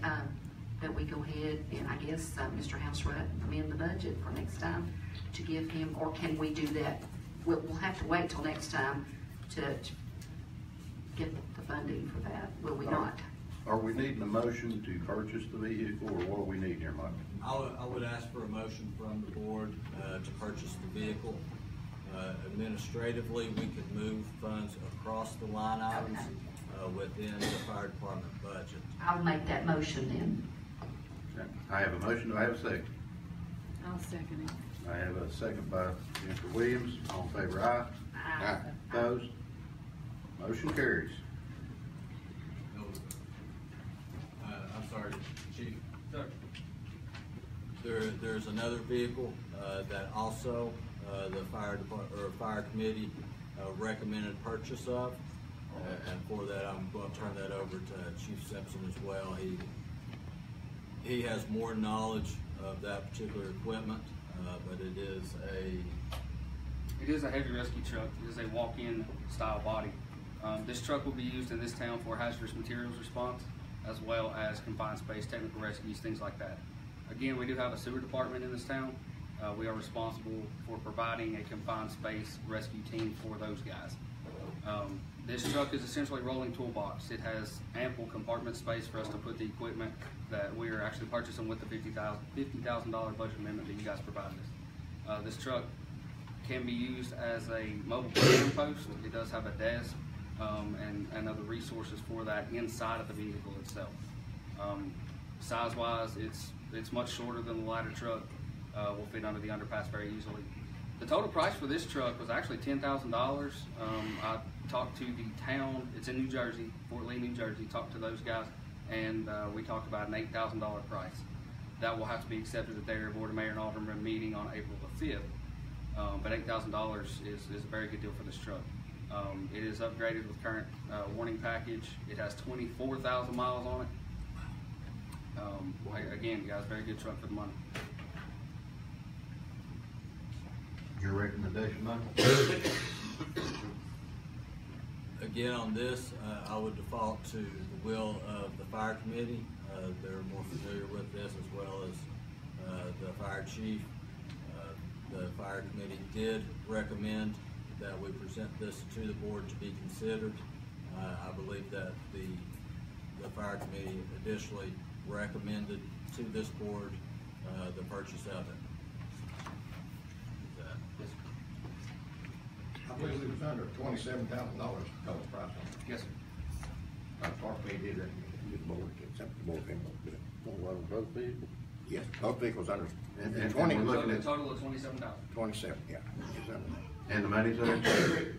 S15: that we go ahead and I guess Mr. Housewright amend the budget for next time to give him, or can we do that? We'll have to wait till next time to get the funding for that, will we not?
S1: Are we needing a motion to purchase the vehicle, or what do we need here, Mike?
S5: I would ask for a motion from the board to purchase the vehicle. Administratively, we could move funds across the line items within the fire department budget.
S15: I'll make that motion then.
S1: Okay. I have a motion. Do I have a second?
S19: I'll second it.
S1: I have a second by Mr. Williams. All in favor, aye?
S15: Aye.
S1: Opposed? Motion carries.
S5: I'm sorry, Chief. There's another vehicle that also the fire department or fire committee recommended purchase of, and for that I'm going to turn that over to Chief Simpson as well. He has more knowledge of that particular equipment, but it is
S18: a heavy rescue truck. It is a walk-in style body. This truck will be used in this town for hazardous materials response, as well as confined space, technical rescues, things like that. Again, we do have a sewer department in this town. We are responsible for providing a confined space rescue team for those guys. This truck is essentially a rolling toolbox. It has ample compartment space for us to put the equipment that we are actually purchasing with the $50,000 budget amendment that you guys provided us. This truck can be used as a mobile command post. It does have a desk and other resources for that inside of the vehicle itself. Size-wise, it's much shorter than the ladder truck. Will fit under the underpass very easily. The total price for this truck was actually $10,000. I talked to the town, it's in New Jersey, Fort Lee, New Jersey, talked to those guys, and we talked about an $8,000 price. That will have to be accepted at their Board of Mayor and Aldermen meeting on April the 5th. But $8,000 is a very good deal for this truck. It is upgraded with current warning package. It has 24,000 miles on it. Again, guys, very good truck for the money.
S1: Your recommendation, Michael?
S5: Again, on this, I would default to the will of the fire committee. They're more familiar with this, as well as the fire chief. The fire committee did recommend that we present this to the board to be considered. I believe that the fire committee additionally recommended to this board the purchase of it.
S16: I believe it was under $27,000 total price on it.
S18: Yes, sir.
S16: Park Bay did recommend the board to accept the board payment.
S1: Both vehicles?
S16: Yes, both vehicles under,
S1: And
S16: 20.
S1: we're looking
S18: A
S1: at,
S18: total of $27,000.
S16: 27, yeah. It's under that.
S1: and the money's there?
S5: The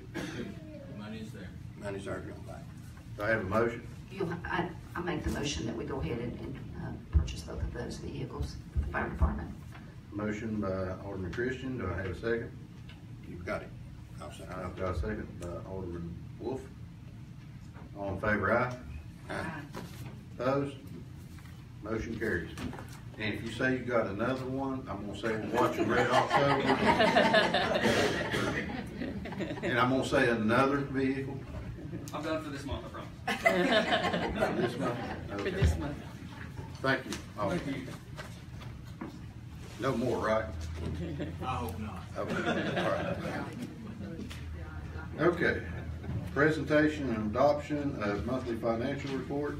S5: money's there.
S16: Money's already on back.
S1: Do I have a motion?
S15: I make the motion that we go ahead and purchase both of those vehicles for the fire department.
S1: Motion by Alderman Christian, do I have a second?
S16: You've got it. I'll second.
S1: I've got a second by Alderman Wolf. All in favor, aye?
S16: Aye.
S1: Opposed? Motion carries. And if you say you got another one, I'm gonna say we're watching Red October. And I'm gonna say another vehicle.
S18: I'm done for this month, I promise.
S1: For this month?
S19: For
S1: Okay.
S19: this month.
S1: Thank you.
S18: Thank you.
S1: No more, right?
S5: I hope not.
S1: Okay. All right. Okay. Presentation and adoption of monthly financial report.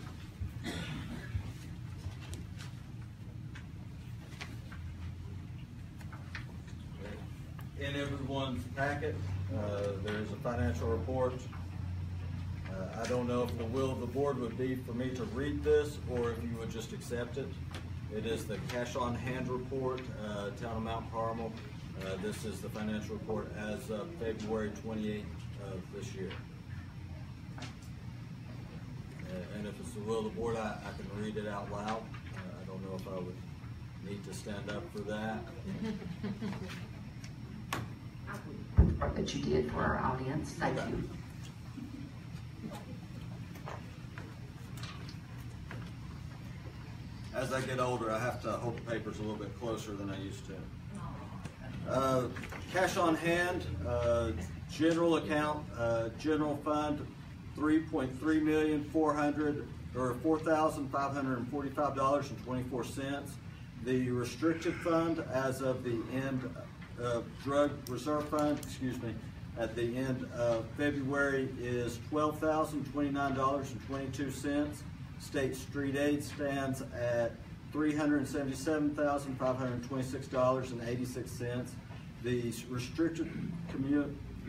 S5: In everyone's packet, there is a financial report. I don't know if the will of the board would be for me to read this or if you would just accept it. It is the cash on hand report, Town of Mount Carmel. This is the financial report as of February 28th of this year. And if it's the will of the board, I can read it out loud. I don't know if I would need to stand up for that.
S15: That you did for our audience. Thank you.
S5: As I get older, I have to hold the papers a little bit closer than I used to. Cash on hand, general account, general fund, $4,545.24. The restricted fund, as of the end of drug reserve fund, at the end of February is $12,029.22. State street aid stands at $377,526.86. The restricted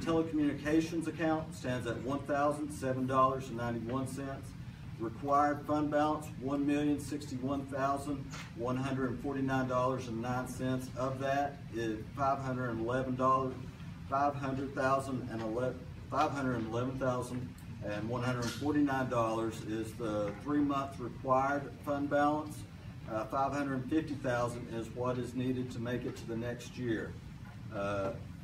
S5: telecommunications account stands at $1,007.91. Required fund balance, $1,061,149.09. Of that is $511,149 is the 3-month required fund balance. $550,000 is what is needed to make it to the next year.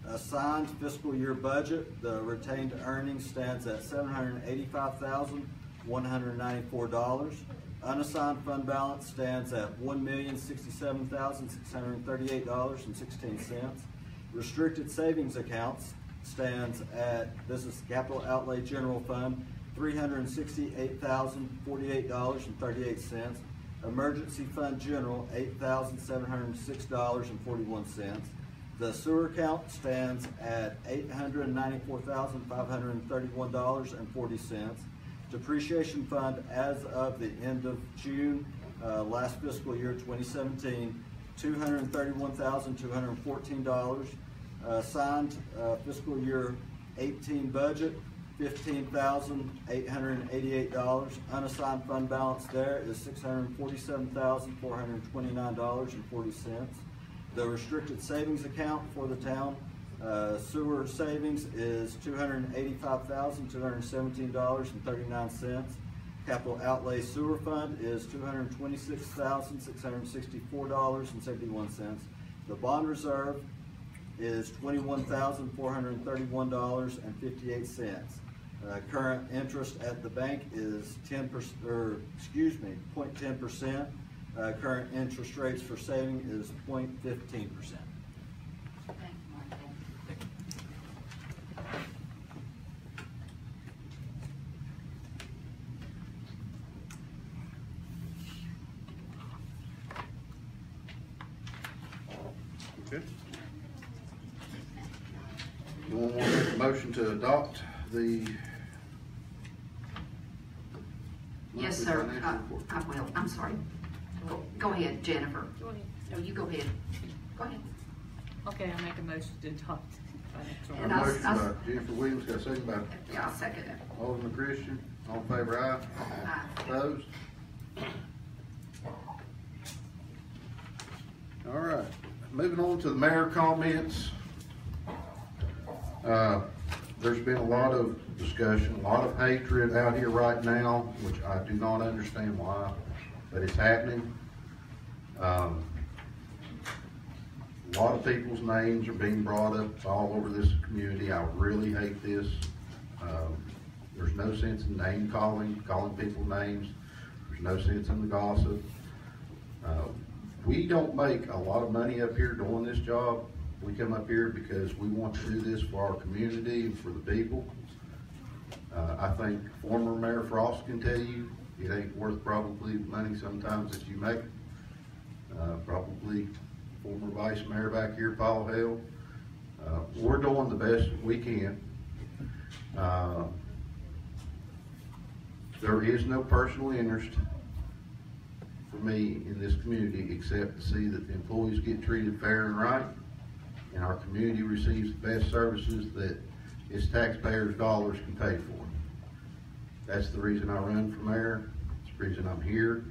S5: Assigned fiscal year budget, the retained earnings stands at $785,194. Unassigned fund balance stands at $1,067,638.16. Restricted savings accounts stands at, this is capital outlay general fund, $368,048.38. Emergency fund general, $8,706.41. The sewer account stands at $894,531.40. Depreciation fund as of the end of June, last fiscal year 2017, $231,214. Signed fiscal year 18 budget, $15,888. Unassigned fund balance there is $647,429.40. The restricted savings account for the town, sewer savings is $285,217.39. Capital outlay sewer fund is $226,664.71. The bond reserve is $21,431.58. Current interest at the bank is 0.10%. Current interest rates for saving is 0.15%.
S1: Okay. You want to make a motion to adopt the?
S15: Yes, sir. I will. I'm sorry. Go ahead, Jennifer.
S19: Go ahead.
S15: No, you go ahead. Go ahead.
S19: Okay, I make a motion to adopt.
S15: And
S1: Our motion by Jennifer Williams, got a second by?
S15: Yeah, I'll second it.
S1: Alderman Christian, all in favor, aye?
S15: Aye.
S1: Opposed? All right, moving on to the mayor comments. There's been a lot of discussion, a lot of hatred out here right now, which I do not understand why, but it's happening. A lot of people's names are being brought up all over this community. I really hate this. There's no sense in name calling people names. There's no sense in the gossip. We don't make a lot of money up here doing this job. We come up here because we want to do this for our community and for the people. I think former Mayor Frost can tell you it ain't worth probably the money sometimes that you make. Probably former Vice Mayor back here, Paul Hale. We're doing the best we can. There is no personal interest for me in this community except to see that the employees get treated fair and right and our community receives the best services that its taxpayers' dollars can pay for. That's the reason I run for mayor. It's the reason I'm here.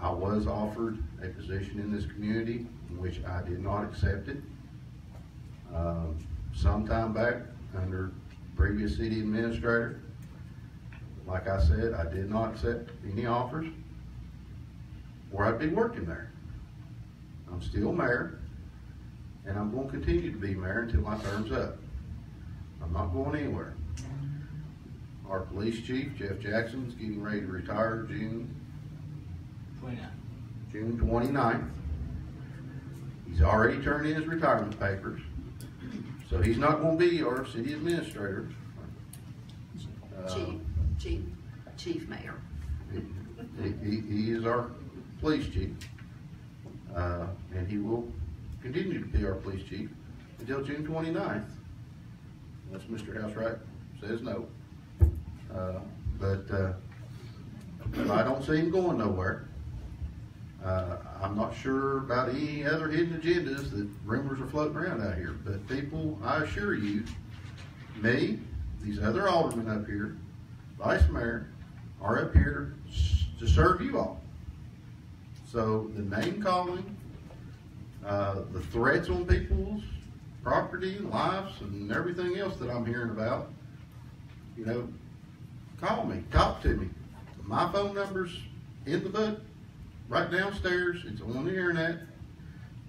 S1: I was offered a position in this community in which I did not accept it. Some time back under previous city administrator, like I said, I did not accept any offers or I'd be working there. I'm still mayor and I'm going to continue to be mayor until my term's up. I'm not going anywhere. Our police chief, Jeff Jackson, is getting ready to retire June 29th. He's already turned in his retirement papers, so he's not going to be our city administrator.
S15: Chief Mayor.
S1: He is our police chief, and he will continue to be our police chief until June 29th, unless Mr. Housewright says no. But I don't see him going nowhere. I'm not sure about any other hidden agendas that rumors are floating around out here. But people, I assure you, me, these other aldermen up here, vice mayor, are up here to serve you all. So the name calling, the threats on people's property and lives and everything else that I'm hearing about, you know, call me, talk to me. My phone number's in the book, right downstairs. It's on the internet.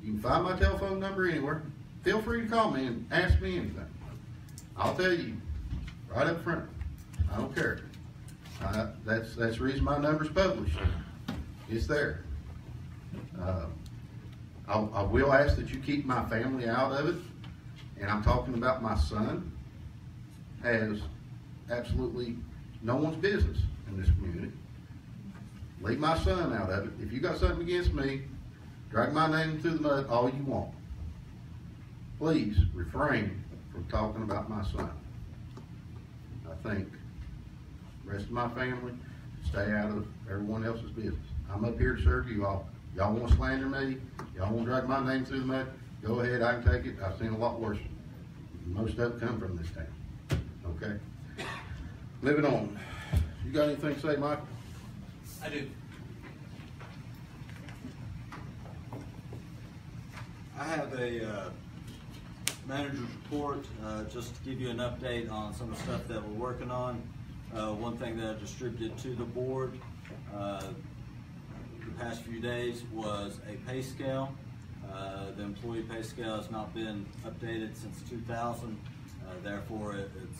S1: You can find my telephone number anywhere. Feel free to call me and ask me anything. I'll tell you right up front. I don't care. That's the reason my number's published. It's there. I will ask that you keep my family out of it. And I'm talking about my son has absolutely no one's business in this community. Leave my son out of it. If you got something against me, drag my name through the mud all you want. Please refrain from talking about my son. I think the rest of my family stay out of everyone else's business. I'm up here to serve you all. Y'all want to slander me? Y'all want to drag my name through the mud? Go ahead, I can take it. I've seen a lot worse. Most of it come from this town. Okay? Moving on. You got anything to say, Michael?
S5: I do. I have a manager's report, just to give you an update on some of the stuff that we're working on. One thing that I distributed to the board the past few days was a pay scale. The employee pay scale has not been updated since 2000, therefore it's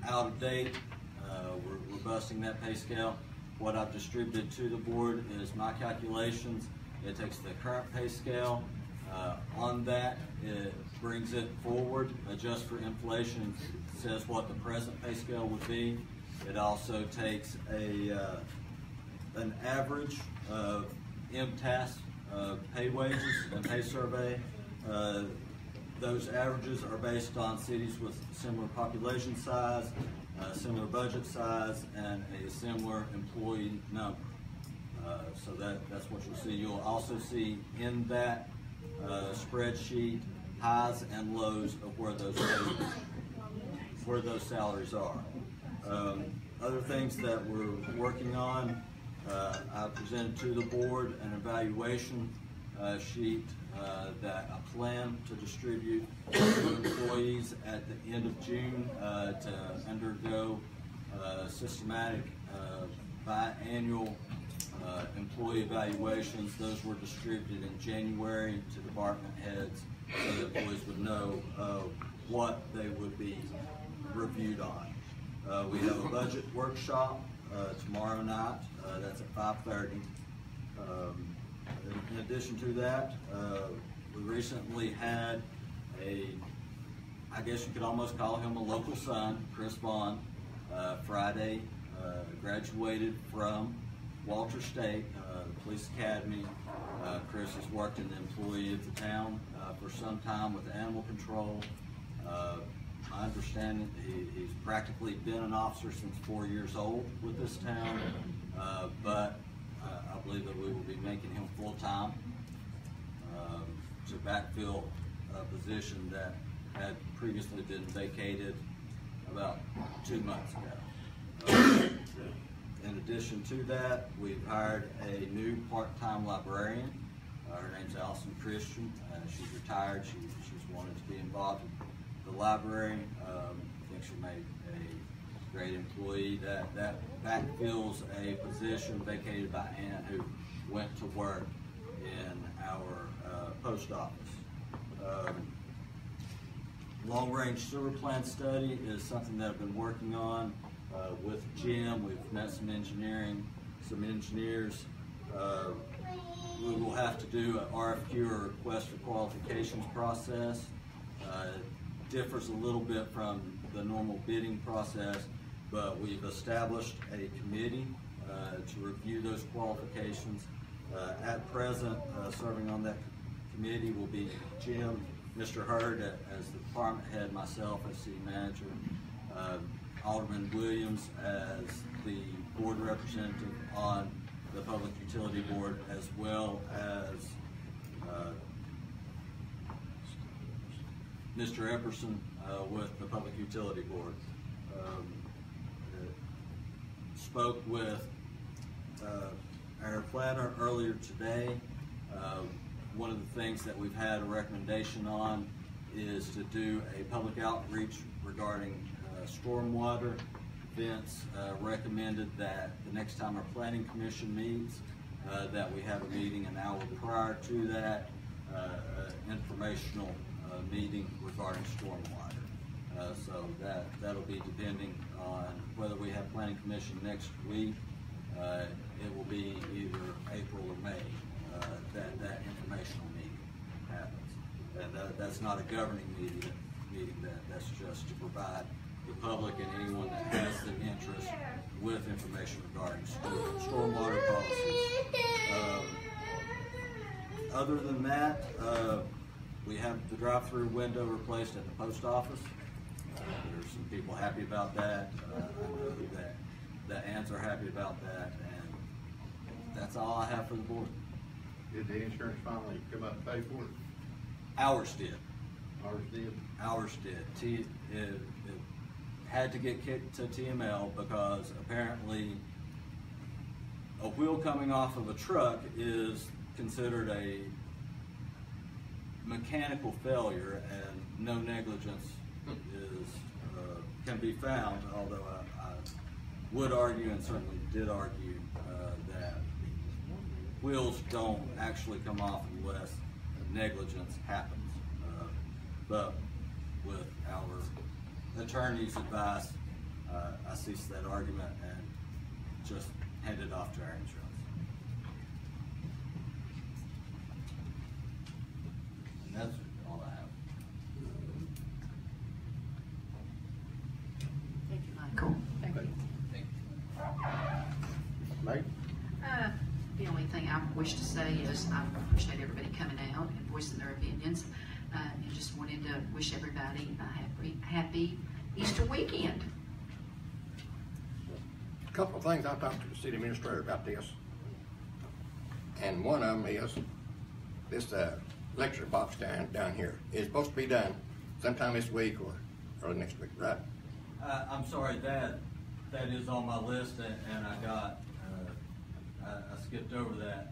S5: out of date. We're busting that pay scale. What I've distributed to the board is my calculations. It takes the current pay scale. On that, it brings it forward, adjusts for inflation, says what the present pay scale would be. It also takes an average of MTAS pay wages and pay survey. Those averages are based on cities with similar population size, similar budget size, and a similar employee number. So that's what you'll see. You'll also see in that spreadsheet highs and lows of where those salaries are. Other things that we're working on, I presented to the board an evaluation sheet that I plan to distribute to employees at the end of June to undergo systematic biannual employee evaluations. Those were distributed in January to department heads so that employees would know what they would be reviewed on. We have a budget workshop tomorrow night. That's at 5:30. In addition to that, we recently had I guess you could almost call him a local son, Chris Vaughn, Friday, graduated from Walter State, the Police Academy. Chris has worked in the employee of the town for some time with animal control. My understanding, he's practically been an officer since 4 years old with this town, but I believe that we will be making him full-time to backfill a position that had previously been vacated about 2 months ago. In addition to that, we've hired a new part-time librarian. Her name's Allison Christian. She's retired. She's wanted to be involved in the library. I think she made a great employee. That backfills a position vacated by Ann, who went to work in our post office. Long-range sewer plant study is something that I've been working on with Jim. We've met some engineers. We will have to do an RFQ, or request for qualifications process. Differs a little bit from the normal bidding process, but we've established a committee to review those qualifications. At present, serving on that committee will be Jim, Mr. Hurd as the department head, myself as city manager, Alderman Williams as the board representative on the Public Utility Board, as well as Mr. Epperson with the Public Utility Board. Spoke with our planner earlier today. One of the things that we've had a recommendation on is to do a public outreach regarding stormwater. Vince recommended that the next time our planning commission meets, that we have a meeting an hour prior to that, informational meeting regarding stormwater. So that'll be depending on whether we have planning commission next week. It will be either April or May that informational meeting happens. And that's not a governing meeting. That's just to provide the public and anyone that has an interest with information regarding stormwater policies. Other than that, we have the drive-through window replaced at the post office. There's some people happy about that. I know that the Anns are happy about that, and that's all I have for the board.
S1: Did the insurance finally come up and pay for it?
S5: Ours did.
S1: Ours did?
S5: Ours did. It had to get kicked to TML because apparently a wheel coming off of a truck is considered a mechanical failure, and no negligence can be found, although I would argue, and certainly did argue, that wheels don't actually come off unless negligence happens. But with our attorney's advice, I ceased that argument and just handed off to our insurance. And that's all I have.
S15: Thank you, Michael.
S1: Thank you. Mike?
S15: The only thing I wish to say is I appreciate everybody coming out and voicing their opinions, and just wanted to wish everybody a happy Easter weekend.
S16: A couple of things I talked to the city administrator about this, and one of them is this lecture box down here is supposed to be done sometime this week or early next week, right?
S5: I'm sorry, that is on my list, and I got I skipped over that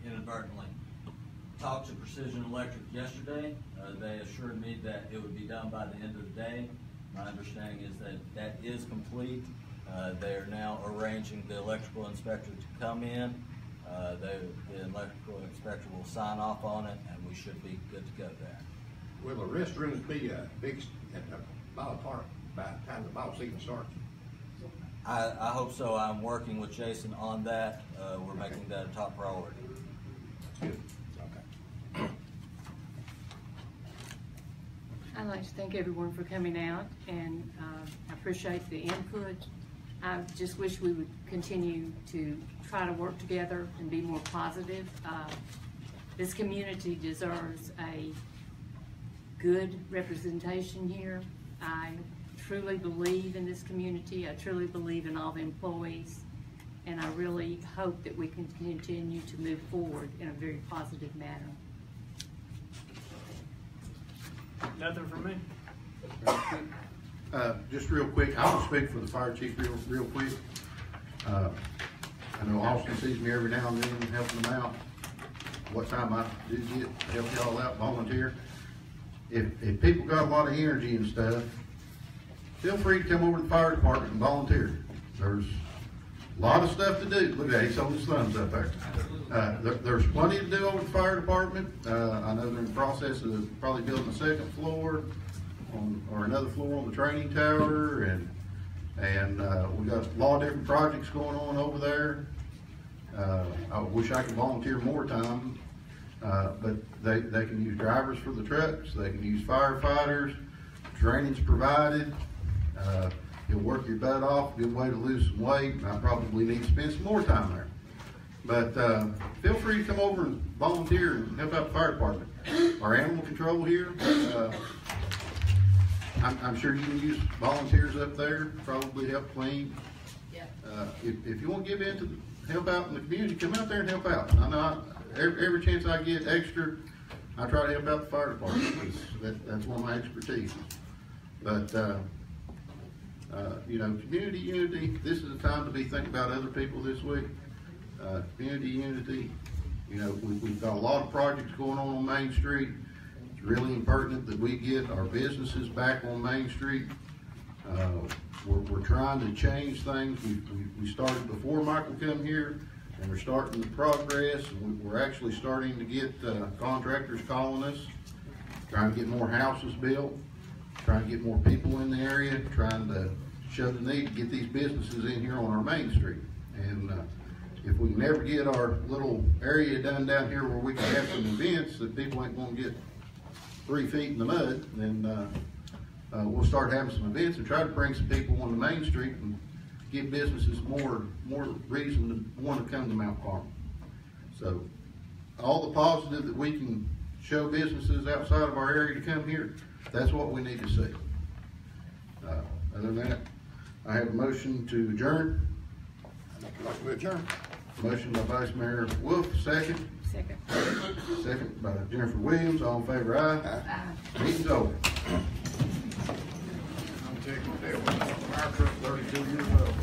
S5: inadvertently. Talked to Precision Electric yesterday. They assured me that it would be done by the end of the day. My understanding is that is complete. They are now arranging the electrical inspector to come in. The electrical inspector will sign off on it, and we should be good to go there.
S16: Will the restrooms be big at the ballpark by the time the ball season starts?
S5: I hope so. I'm working with Jason on that. We're making that a top priority.
S16: Good. Okay.
S14: I'd like to thank everyone for coming out, and I appreciate the input. I just wish we would continue to try to work together and be more positive. This community deserves a good representation here. I truly believe in this community. I truly believe in all the employees, and I really hope that we can continue to move forward in a very positive manner.
S17: Nothing from me.
S1: Just real quick, I will speak for the fire chief real quick. I know Austin sees me every now and then helping them out. What time I do get to help y'all out, volunteer. If people got a lot of energy and stuff, feel free to come over to the fire department and volunteer. There's a lot of stuff to do. Look at that, he's holding his thumbs up there. There's plenty to do over the fire department. I know they're in the process of probably building a second floor or another floor on the training tower, and we got a lot of different projects going on over there. I wish I could volunteer more time, but they can use drivers for the trucks, they can use firefighters, training's provided. You'll work your butt off, good way to lose some weight, and I probably need to spend some more time there. But feel free to come over and volunteer and help out the fire department. Our animal control here, I'm sure you can use volunteers up there, probably help clean. If you want to give in to help out in the community, come out there and help out. I know every chance I get extra, I try to help out the fire department, because that's one of my expertise. But you know, community unity, this is a time to be thinking about other people this week. Community unity, you know, we've got a lot of projects going on Main Street. It's really important that we get our businesses back on Main Street. We're trying to change things. We started before Michael come here, and we're starting the progress. We're actually starting to get contractors calling us, trying to get more houses built, trying to get more people in the area, trying to show the need to get these businesses in here on our Main Street. And if we can ever get our little area done down here where we can have some events that people ain't gonna get 3 feet in the mud, then we'll start having some events and try to bring some people on the Main Street and give businesses more reason to want to come to Mount Carmel. So all the positive that we can show businesses outside of our area to come here, that's what we need to see. Other than that, I have a motion to adjourn.
S16: I'd like to adjourn.
S1: Motion by Vice Mayor Wolf, second.
S14: Second.
S1: Second by Jennifer Williams. All in favor, aye. Aye. Meeting's over.
S6: I'm taking the deal with fire truck, 32 years old.